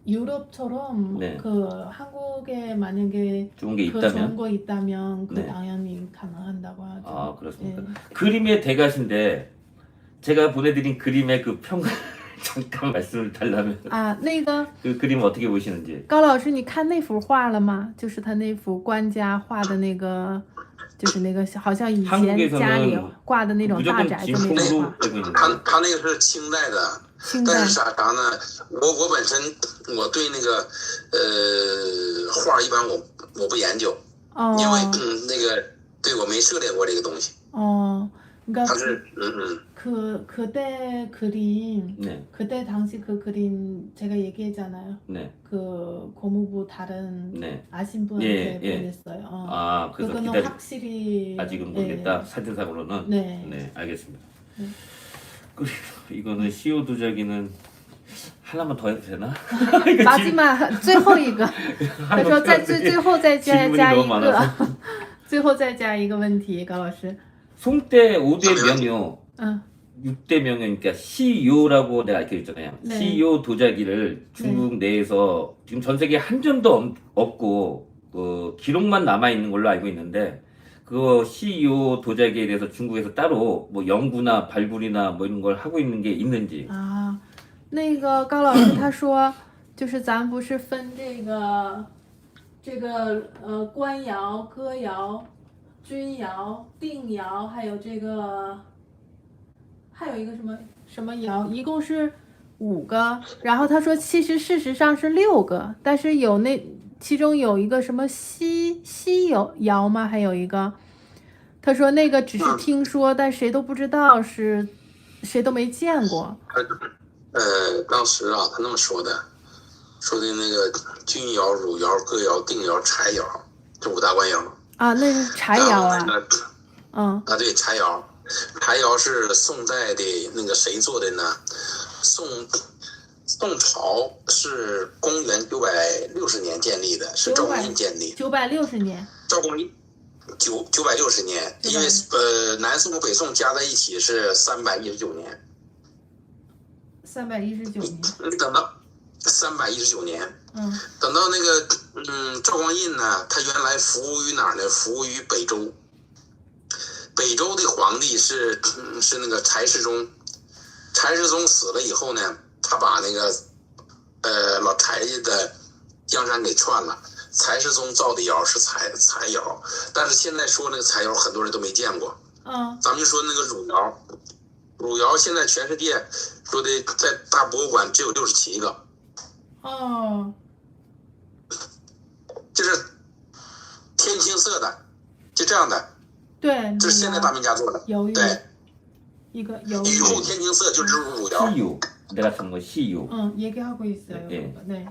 유럽처럼 네. 그 한국에 만약에 좋은 게 그 있다면. 좋은 거 있다면 그 네. 당연히 가능한다고 하죠. 아 그렇습니까? 네. 그림의 대가신데 제가 보내드린 그림의 그 평 잠깐 말씀을 달라면 啊，那个 그 그림 어떻게 보시는지. 高老师，你看那幅画了吗？就是他那幅官家画的那个，就是那个好像以前 한국에서는 家里挂的那种大 무조건 宅的那种 진품으로 画。 되고 있는 他 거예요. 他那个是清代的，清代但是啥呢？我本身我对那个画一般我不研究，因为那个对我没涉猎过这个东西。 그러니까 他是그때 그림 네, 그때 당시 그 그림 제가 얘기했잖아요. 네, 그 고무부 다른 네. 아신 분한테 예. 보냈어요. 아 그래서 그거는 기다리. 확실히 아직은 예. 모르겠다. 사진상으로는. 네. 네, 알겠습니다. 네. 그리고 이거는 CO 도자기는 하나만 더 해도 되나? 마지막 最后一个他说在最后再加 질문이 加 너무 一个 많아서. 最后再加一个问题高老师 송대 5대 명요, 嗯 6대 명요니까 CEO라고 내가 알려줬잖아요. 네. CEO 도자기를 중국 내에서 지금 전 세계에 한 점도 없고 그 기록만 남아 있는 걸로 알고 있는데 그 CEO 도자기에 대해서 중국에서 따로 뭐 연구나 발굴이나 뭐 이런 걸 하고 있는 게 있는지. 啊那个高老师他说就是咱不是分这个官窑歌窑钧窑定窑还有这个还有一个什么窑一共是5个，然后他说其实事实上是6个，但是其中有一个什么西窑吗？还有一个他说那个只是听说，但谁都不知道是谁都没见过。当时啊，他那么说的那个钧窑、汝窑、歌窑、定窑、柴窑，这5大官窑。啊，那是柴窑啊。对，柴窑。柴窑是宋代的那个谁做的呢？宋朝是公元960年建立的，是赵匡胤建立。960年。赵匡胤960年，因为南宋和北宋加在一起是319年。319年。等到319年，等到那个赵匡胤呢，他原来服务于哪儿呢？服务于北周。北周的皇帝是那个柴世宗。柴世宗死了以后呢，他把那个老柴家的江山给篡了。柴世宗造的窑是柴窑，但是现在说那个柴窑很多人都没见过。咱们就说那个汝窑，汝窑现在全世界说的在大博物馆只有67个。就是天青色的，就这样的。对，这是现代大名家做的。对，一个有雨后天青色就是汝窑。CU 내가 쓴 거 CU. 얘기하고 있어요. 네. 네.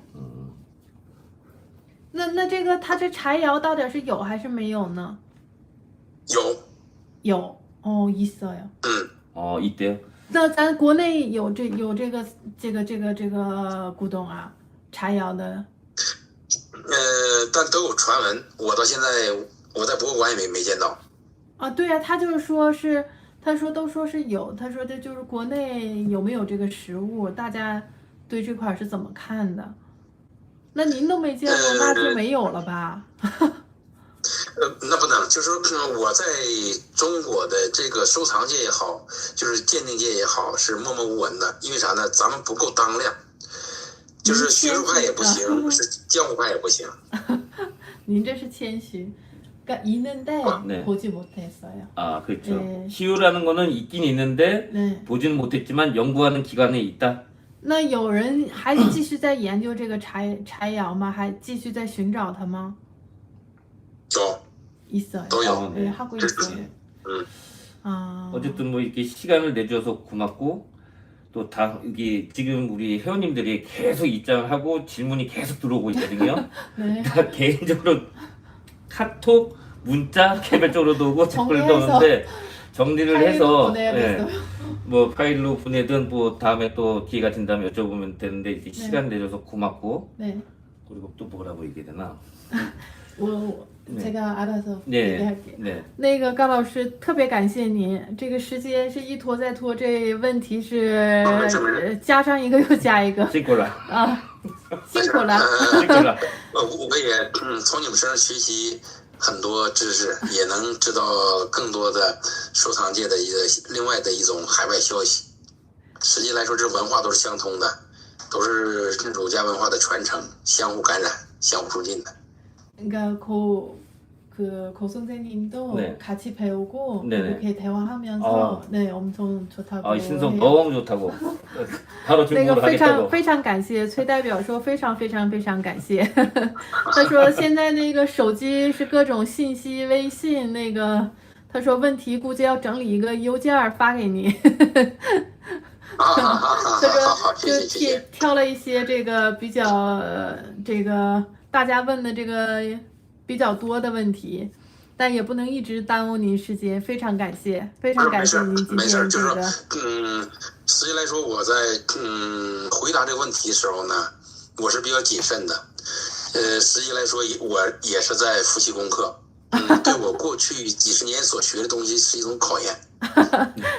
那这个它这柴窑到底是有还是没有呢？有。有。있어요. 있대요. 那咱国内有这个古董啊，茶窑的。但都有传闻，我到现在我在博物馆也没见到。啊，对呀、他就是说是，他说都说是有，他说的就是国内有没有这个实物，大家对这块儿是怎么看的？那您都没见过，那就没有了吧？那不能，就是说我在中国的这个收藏界也好，就是鉴定界也好，是默默无闻的。因为啥呢？咱们不够当量，就是学术派也不行，是江湖派也不行。您这是谦虚。그러니까 있는데 네. 보지 못했어요. 아, 그렇죠. 네. 시효라는 거는 있긴 있는데 네. 보지는 못했지만 연구하는 기관에 있다. 那有人还继续在研究这个柴窑吗？还继续在寻找它吗？ 요 있어요. 또요. 네, 하고 있어요. 음. 아, 어쨌든 뭐 이렇게 시간을 내줘서 고맙고 또 다 여기 지금 우리 회원님들이 계속 입장을 하고 질문이 계속 들어오고 있거든요. 네. 다 개인적으로 카톡, 문자 개별적으로도 오고 댓글도 정리해서 오는데 정리를 파일로 해서 보내야겠어요. 뭐 파일로 보내든 뭐 다음에 또 기회가 된다면 여쭤보면 되는데 이제 네. 시간 내줘서 고맙고 네. 그리고 또 뭐라고 얘기해야 되나? 我 네. 제가 알아서 네, 얘기할게요. 네. 那个高老师特别感谢您，这个时间是一拖再拖，这问题是加上一个又加一个 찍고라, 啊，辛苦了。 찍고라. 我也从你们身上学习很多知识，也能知道更多的收藏界的另外的一种海外消息。实际来说，这文化都是相通的，都是儒家文化的传承，相互感染、相互促进的。 그러니까 고 선생님도 네. 같이 배우고 네네. 이렇게 대화하면서 아. 네 엄청 좋다고. 아, 신성 해요. 너무 좋다고. 바로 那个 중국어로 非常 하겠다고. 非常感谢崔代表说非常非常非常感谢，他说现在那个手机是各种信息，微信那个，他说问题估计要整理一个邮件儿发给你，他说就挑了一些这个比较这个大家问的这个比较多的问题。但也不能一直耽误您时间，非常感谢，非常感谢您今没事，天就是这个。实际来说，我在回答这个问题的时候呢，我是比较谨慎的。实际来说，我也是在复习功课。对我过去几十年所学的东西是一种考验。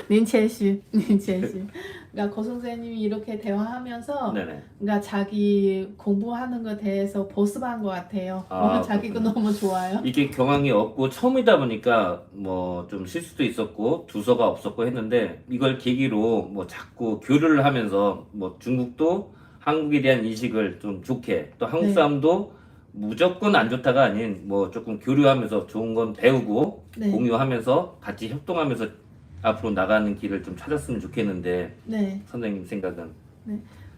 닌谦虚, 닌谦虚. 그러니까 고 선생님이 이렇게 대화하면서 네네. 그러니까 자기 공부하는 것에 대해서 보습한 것 같아요. 아, 자기가 그렇군요. 너무 좋아요. 이게 경황이 없고 처음이다 보니까 뭐 좀 실수도 있었고 두서가 없었고 했는데 이걸 계기로 뭐 자꾸 교류를 하면서 뭐 중국도 한국에 대한 인식을 좀 좋게 또 한국 네. 사람도 무조건 안 좋다가 아닌 뭐 조금 교류하면서 좋은 건 배우고 네. 공유하면서 같이 협동하면서 앞으로 나가는 길을 좀 찾았으면 좋겠는데 네. 선생님 생각은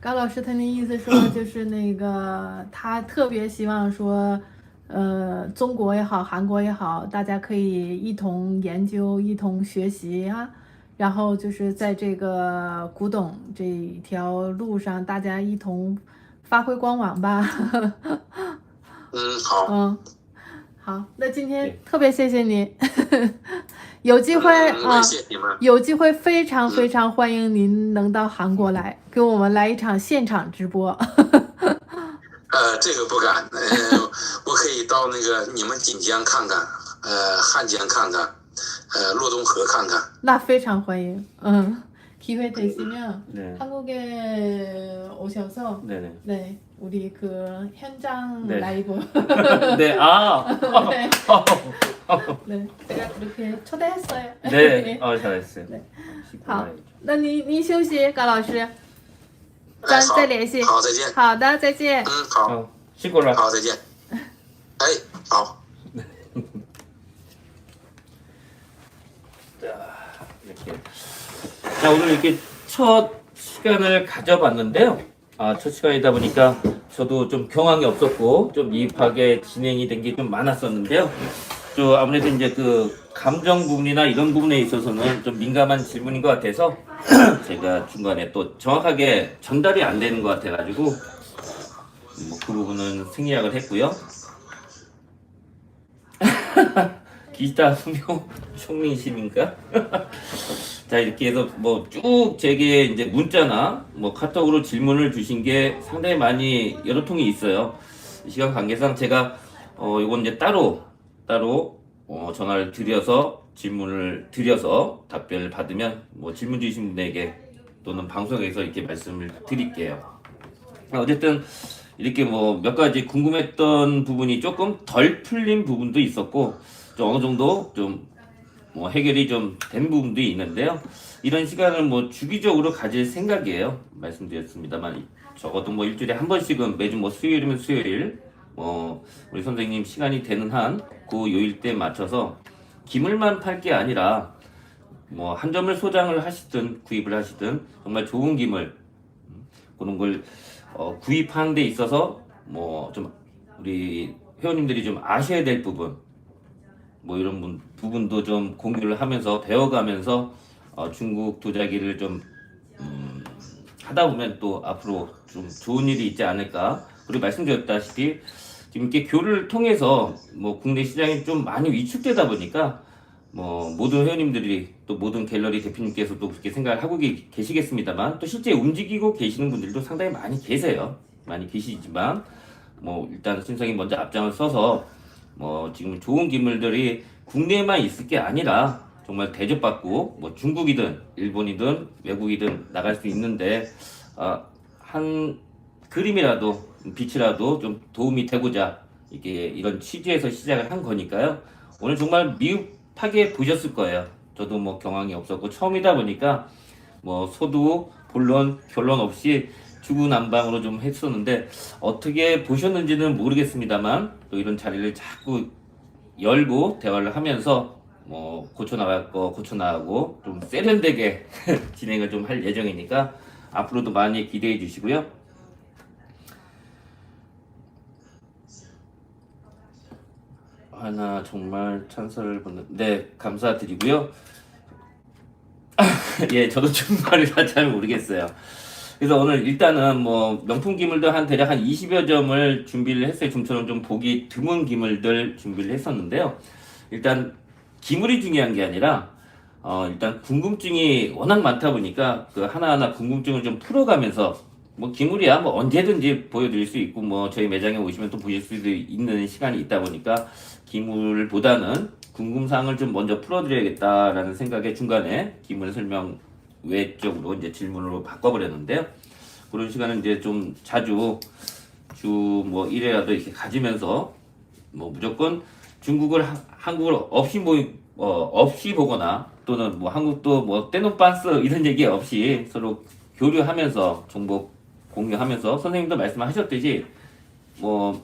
高老师他那意思说就是那个他特别希望说中国也好韩国也好大家可以一同研究一同学习啊然后就是在这个古董这一条路上大家一同发挥光芒吧好。好，那今天对特别谢谢您，有机会啊，谢谢你们。有机会非常非常欢迎您能到韩国来，给我们来一场现场直播。这个不敢，我可以到那个你们锦江看看，汉江看看，洛东河看看。那非常欢迎，기회 되시면 네. 한국에 오셔서 네네. 네 우리 그 현장 네. 라이브 네, 아, 네. 네 제가 그렇게 초대했어요. 네, 잘했어요. 네. 辛苦好了，那您休息，高老师，咱好，再联系。好，再见。好的，再见。好， 辛苦了。好，再见。哎，好。 이렇게. 자, 오늘 이렇게 첫 시간을 가져봤는데요. 첫 시간이다 보니까 저도 좀 경황이 없었고 좀 미흡하게 진행이 된 게 좀 많았었는데요. 또 아무래도 이제 그 감정 부분이나 이런 부분에 있어서는 좀 민감한 질문인 것 같아서 제가 중간에 또 정확하게 전달이 안 되는 것 같아가지고 뭐 그 부분은 생략을 했고요. 기타 수명 총리이십니까? 자, 이렇게 해서 뭐 쭉 제게 이제 문자나 뭐 카톡으로 질문을 주신 게 상당히 많이 여러 통이 있어요. 시간 관계상 제가 요건 이제 따로 전화를 드려서 질문을 드려서 답변을 받으면 뭐 질문 주신 분에게 또는 방송에서 이렇게 말씀을 드릴게요. 어쨌든 이렇게 뭐 몇 가지 궁금했던 부분이 조금 덜 풀린 부분도 있었고 좀 어느 정도 좀 뭐 해결이 좀 된 부분도 있는데요. 이런 시간을 뭐 주기적으로 가질 생각이에요. 말씀드렸습니다만 적어도 뭐 일주일에 한 번씩은 매주 뭐 수요일이면 수요일 우리 선생님 시간이 되는 한 그 요일 때 맞춰서 기물만 팔 게 아니라 뭐 한 점을 소장을 하시든 구입을 하시든 정말 좋은 기물 그런 걸 구입하는 데 있어서 뭐 좀 우리 회원님들이 좀 아셔야 될 부분 뭐 이런 부분도 좀 공유를 하면서 배워가면서 중국 도자기를 좀 하다 보면 또 앞으로 좀 좋은 일이 있지 않을까. 그리고 말씀드렸다시피 지금 이렇게 교류를 통해서 뭐 국내 시장이 좀 많이 위축되다 보니까 뭐 모든 회원님들이 또 모든 갤러리 대표님께서도 그렇게 생각을 하고 계시겠습니다만 또 실제 움직이고 계시는 분들도 상당히 많이 계세요. 많이 계시지만 뭐 일단 신성이 먼저 앞장을 서서 뭐 지금 좋은 기물들이 국내에만 있을 게 아니라 정말 대접받고 뭐 중국이든 일본이든 외국이든 나갈 수 있는데 한 그림이라도 빛이라도 좀 도움이 되고자 이게 이런 취지에서 시작을 한 거니까요. 오늘 정말 미흡하게 보셨을 거예요. 저도 뭐 경황이 없었고 처음이다 보니까 뭐 소도 본론 결론 없이 주구난방으로 좀 했었는데 어떻게 보셨는지는 모르겠습니다만 또 이런 자리를 자꾸 열고 대화를 하면서 뭐 고쳐나갈 거 고쳐나가고 좀 세련되게 진행을 좀 할 예정이니까 앞으로도 많이 기대해 주시고요. 하나 정말 찬사를 받는 네 감사드리고요. 예 저도 정말이라 잘 모르겠어요. 그래서 오늘 일단은 뭐 명품 기물들 한 대략 한 20여 점을 준비를 했어요. 좀처럼 좀 보기 드문 기물들 준비를 했었는데요. 일단 기물이 중요한 게 아니라 일단 궁금증이 워낙 많다 보니까 그 하나하나 궁금증을 좀 풀어가면서 뭐 기물이야 뭐 언제든지 보여드릴 수 있고 뭐 저희 매장에 오시면 또 보실 수도 있는 시간이 있다 보니까 기물보다는 궁금사항을 좀 먼저 풀어드려야겠다라는 생각에 중간에 기물 설명 외적으로 이제 질문으로 바꿔버렸는데요. 그런 시간은 이제 좀 자주 주 뭐 1회라도 이렇게 가지면서 뭐 무조건 중국을 한국을 없이 보거나 또는 뭐 한국도 뭐 떼놓 빤스 이런 얘기 없이 서로 교류하면서 정보 공유하면서 선생님도 말씀하셨듯이 뭐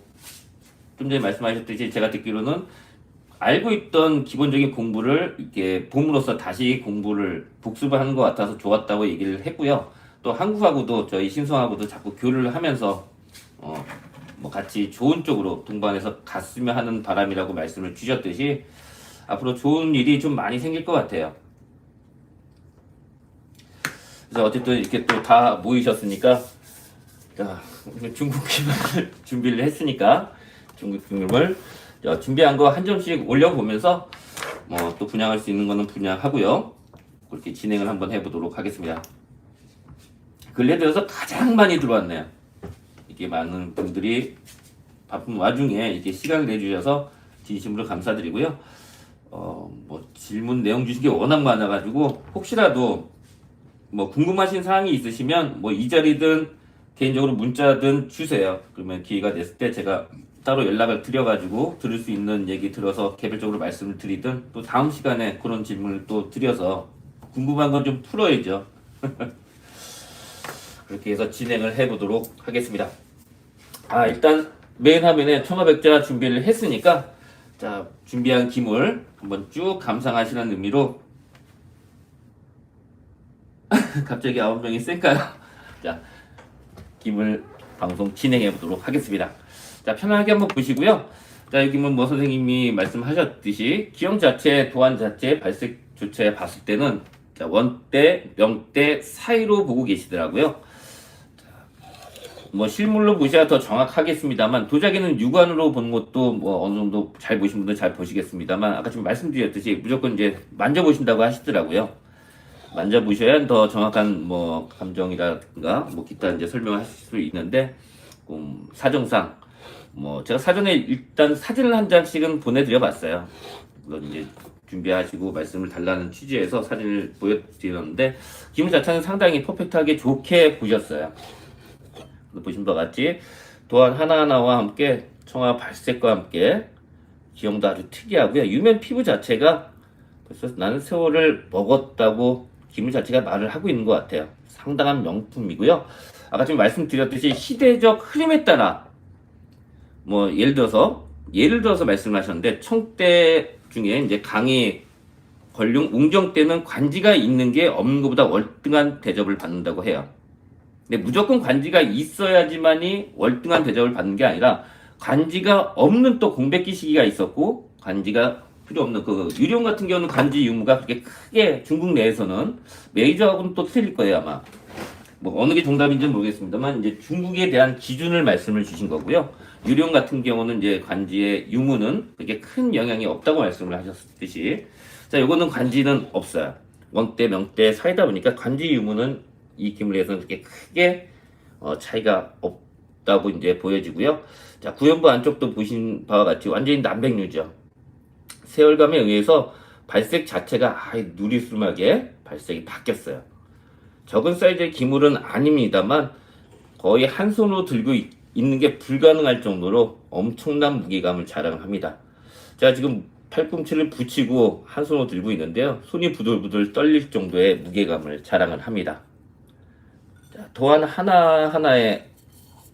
좀 전에 말씀하셨듯이 제가 듣기로는 알고 있던 기본적인 공부를 이렇게 봄으로써 다시 공부를 복습을 하는 것 같아서 좋았다고 얘기를 했고요. 또 한국하고도 저희 신성하고도 자꾸 교류를 하면서 뭐 같이 좋은 쪽으로 동반해서 갔으면 하는 바람이라고 말씀을 주셨듯이 앞으로 좋은 일이 좀 많이 생길 것 같아요. 그래서 어쨌든 이렇게 또 다 모이셨으니까 자, 중국 기물을 준비를 했으니까 중국 기물을 준비한 거 한 점씩 올려보면서 뭐 또 분양할 수 있는 거는 분양하고요. 그렇게 진행을 한번 해보도록 하겠습니다. 근래 들어서 가장 많이 들어왔네요. 이게 많은 분들이 바쁜 와중에 이렇게 시간을 내주셔서 진심으로 감사드리고요. 뭐 질문 내용 주신 게 워낙 많아가지고 혹시라도 뭐 궁금하신 사항이 있으시면 뭐 이 자리든 개인적으로 문자든 주세요. 그러면 기회가 됐을 때 제가 따로 연락을 드려가지고 들을 수 있는 얘기 들어서 개별적으로 말씀을 드리든 또 다음 시간에 그런 질문을 또 드려서 궁금한 건 좀 풀어야죠. 그렇게 해서 진행을 해보도록 하겠습니다. 일단 메인 화면에 청화백자 준비를 했으니까 자 준비한 기물 한번 쭉 감상하시는 의미로 갑자기 9명이 쌩까요? 자 기물 방송 진행해 보도록 하겠습니다. 자 편하게 한번 보시고요. 자 여기는 뭐 선생님이 말씀하셨듯이 기형 자체, 도안 자체, 발색 주체 봤을 때는 자, 원대, 명대 사이로 보고 계시더라고요. 자, 뭐 실물로 보셔야 더 정확하겠습니다만 도자기는 육안으로 보는 것도 뭐 어느 정도 잘 보신 분들 잘 보시겠습니다만 아까 지금 말씀드렸듯이 무조건 이제 만져보신다고 하시더라고요. 만져보셔야 더 정확한 뭐 감정이라든가 뭐 기타 이제 설명하실 수 있는데 사정상 뭐 제가 사전에 일단 사진을 한 장씩은 보내드려 봤어요. 물론 이제 준비하시고 말씀을 달라는 취지에서 사진을 보여드렸는데 기물 자체는 상당히 퍼펙트하게 좋게 보셨어요. 보신 바와 같이 도안 하나하나와 함께 청아 발색과 함께 기형도 아주 특이하고요. 유면 피부 자체가 벌써 나는 세월을 먹었다고 기물 자체가 말을 하고 있는 것 같아요. 상당한 명품이고요. 아까 지금 말씀드렸듯이 시대적 흐름에 따라 뭐 예를 들어서 말씀하셨는데 청때 중에 이제 강의 권룡 웅정 때는 관지가 있는 게 없는 것보다 월등한 대접을 받는다고 해요. 근데 무조건 관지가 있어야지만이 월등한 대접을 받는 게 아니라 관지가 없는 또 공백기 시기가 있었고 관지가 필요 없는 그 유령 같은 경우는 관지 유무가 그렇게 크게 중국 내에서는 메이저하고는 또 틀릴 거예요 아마. 뭐 어느 게 정답인지는 모르겠습니다만 이제 중국에 대한 기준을 말씀을 주신 거고요. 유령 같은 경우는 이제 관지의 유무는 그렇게 큰 영향이 없다고 말씀을 하셨듯이 자 요거는 관지는 없어요. 원대 명대 사이다 보니까 관지 유무는 이 기물에서는 그렇게 크게 차이가 없다고 이제 보여지고요. 자 구연부 안쪽도 보신 바와 같이 완전히 남백유죠. 세월감에 의해서 발색 자체가 아예 누리수막에 발색이 바뀌었어요. 적은 사이즈의 기물은 아닙니다만 거의 한 손으로 들고 있는 게 불가능할 정도로 엄청난 무게감을 자랑합니다. 제가 지금 팔꿈치를 붙이고 한 손으로 들고 있는데요. 손이 부들부들 떨릴 정도의 무게감을 자랑을 합니다. 자, 도안 하나하나의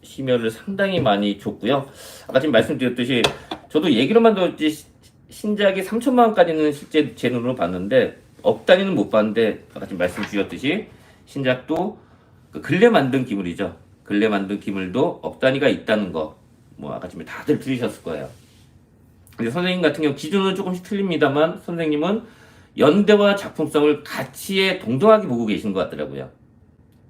심혈을 상당히 많이 줬고요. 아까 지금 말씀드렸듯이 저도 얘기로만 들었지 신작이 3천만 원까지는 실제 제 눈으로 봤는데 억 단위는 못 봤는데 아까 지금 말씀 주셨듯이 신작도 그 근래 만든 기물이죠. 근래 만든 기물도 억 단위가 있다는 거 뭐 아까 지금 다들 들으셨을 거예요. 근데 선생님 같은 경우 기준은 조금씩 틀립니다만 선생님은 연대와 작품성을 같이 동등하게 보고 계신 것 같더라고요.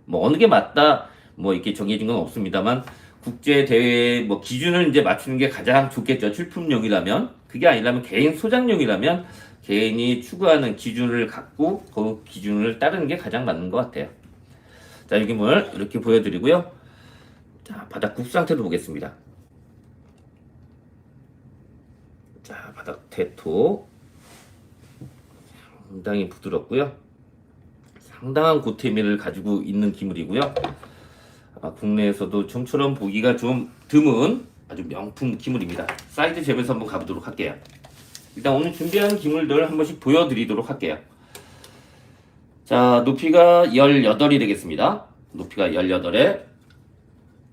뭐 어느 게 맞다 뭐 이렇게 정해진 건 없습니다만 국제 대회 뭐 기준을 이제 맞추는 게 가장 좋겠죠. 출품용이라면 그게 아니라면 개인 소장용이라면 개인이 추구하는 기준을 갖고 그 기준을 따르는 게 가장 맞는 것 같아요. 자, 이 기물 이렇게 보여드리고요. 자, 바닥 국 상태도 보겠습니다. 자, 바닥 대토 상당히 부드럽고요. 상당한 고태미를 가지고 있는 기물이고요. 국내에서도 좀처럼 보기가 좀 드문 아주 명품 기물입니다. 사이즈 재면서 한번 가보도록 할게요. 일단 오늘 준비한 기물들 한 번씩 보여드리도록 할게요. 자, 높이가 18이 되겠습니다. 높이가 18에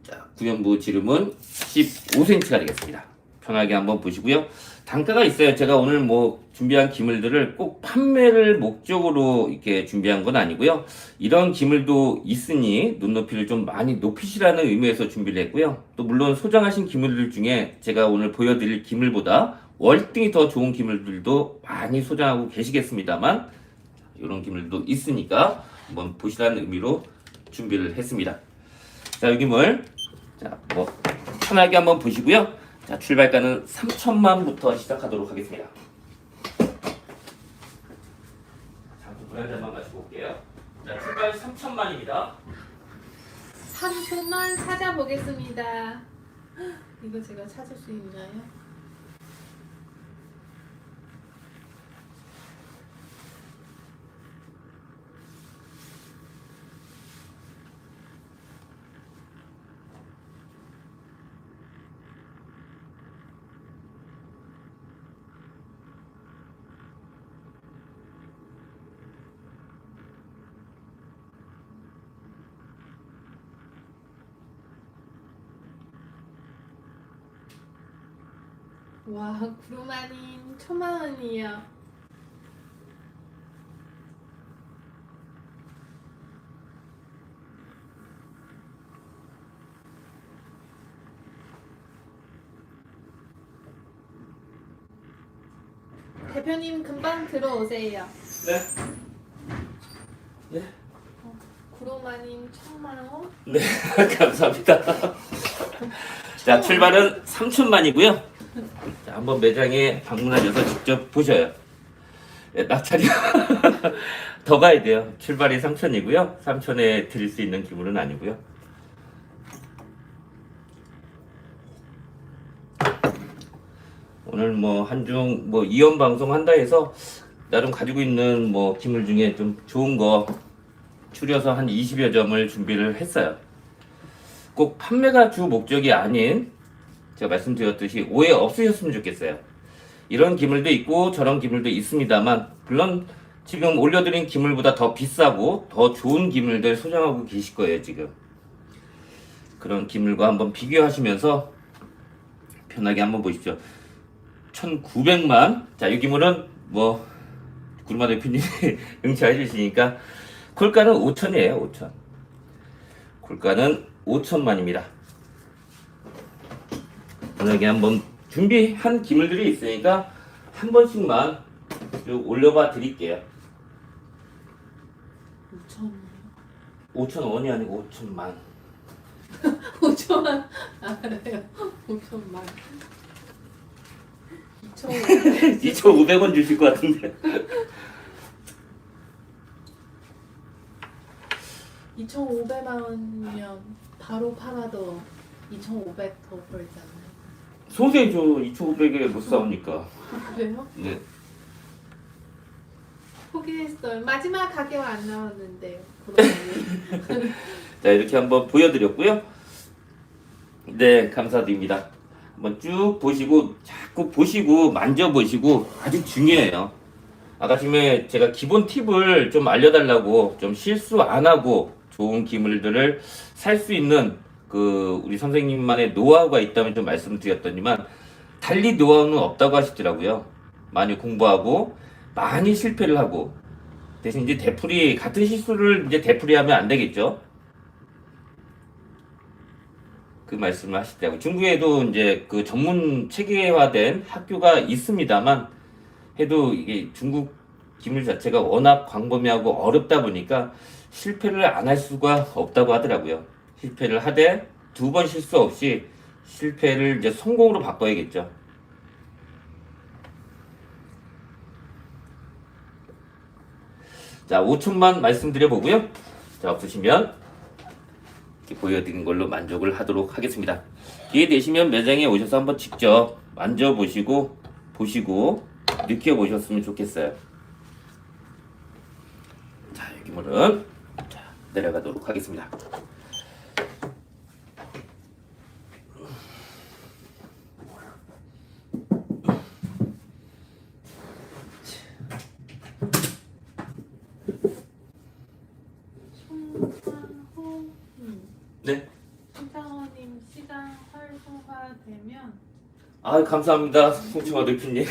자, 구연부 지름은 15cm가 되겠습니다. 편하게 한번 보시고요. 단가가 있어요. 제가 오늘 뭐 준비한 기물들을 꼭 판매를 목적으로 이렇게 준비한 건 아니고요. 이런 기물도 있으니 눈높이를 좀 많이 높이시라는 의미에서 준비를 했고요. 또 물론 소장하신 기물들 중에 제가 오늘 보여드릴 기물보다 월등히 더 좋은 기물들도 많이 소장하고 계시겠습니다만 이런 기물도 있으니까 한번 보시라는 의미로 준비를 했습니다. 자, 이 기물 자, 뭐 편하게 한번 보시고요. 자, 출발가는 3천만부터 시작하도록 하겠습니다. 잠깐 물한 잔만 마시고 올게요. 자, 출발 3천만입니다. 3초만 찾아보겠습니다. 이거 제가 찾을 수 있나요? 와, 구루마님 1,000,000원이에요. 대표님 금방 들어오세요. 네. 네. 구로마님 1000만 원. 네, 감사합니다. 자, 출발은 3천만이고요. 자, 한번 매장에 방문하셔서 직접 보셔요. 네, 낙찰이 더 가야 돼요. 출발이 3천이고요. 3천에 드릴 수 있는 기물은 아니고요. 오늘 뭐 한중 뭐 이연 방송 한다 해서 나름 가지고 있는 뭐 기물 중에 좀 좋은 거 추려서 한 20여 점을 준비를 했어요. 꼭 판매가 주 목적이 아닌 제가 말씀드렸듯이 오해 없으셨으면 좋겠어요. 이런 기물도 있고 저런 기물도 있습니다만 물론 지금 올려드린 기물보다 더 비싸고 더 좋은 기물들 소장하고 계실 거예요. 지금 그런 기물과 한번 비교하시면서 편하게 한번 보십시오. 1900만. 자, 이 기물은 뭐 구르마 대표님이 응치해 주시니까 콜가는 5천이에요. 5천. 콜가는 5천만입니다. 편하게 한번 준비한 기물들이 있으니까 한 번씩만 쭉 올려봐 드릴게요. 5,000원이 아니고 5천만. 5천만 알아요. 5천만. 2,500. 2,500원 주실 것 같은데. 2,500만 원이면 바로 팔아도 2,500 더 벌잖아요. 소세지 2,500에 못 사오니까. 그래요? 네. 포기했어요. 마지막 가격 안 나왔는데. 그러면. 자, 이렇게 한번 보여드렸고요. 네, 감사드립니다. 한번 쭉 보시고 자꾸 보시고 만져보시고 아주 중요해요. 아까 전에 제가 기본 팁을 좀 알려달라고 좀 실수 안 하고 좋은 기물들을 살 수 있는 그 우리 선생님만의 노하우가 있다면 좀 말씀드렸더니만 달리 노하우는 없다고 하시더라고요. 많이 공부하고 많이 실패를 하고 대신 이제 되풀이 같은 실수를 이제 되풀이하면 안 되겠죠. 그 말씀을 하시더라고요. 중국에도 이제 그 전문 체계화된 학교가 있습니다만 해도 이게 중국 기물 자체가 워낙 광범위하고 어렵다 보니까 실패를 안 할 수가 없다고 하더라고요. 실패를 하되 두 번 실수 없이 실패를 이제 성공으로 바꿔야겠죠. 자, 5천만 말씀드려 보고요. 자, 없으시면 이렇게 보여드린 걸로 만족을 하도록 하겠습니다. 기회 되시면 매장에 오셔서 한번 직접 만져보시고 보시고 느껴보셨으면 좋겠어요. 자, 여기물은 자, 내려가도록 하겠습니다. 네. 신상호님 시장 활성화되면 아, 감사합니다. 송충화 대표님.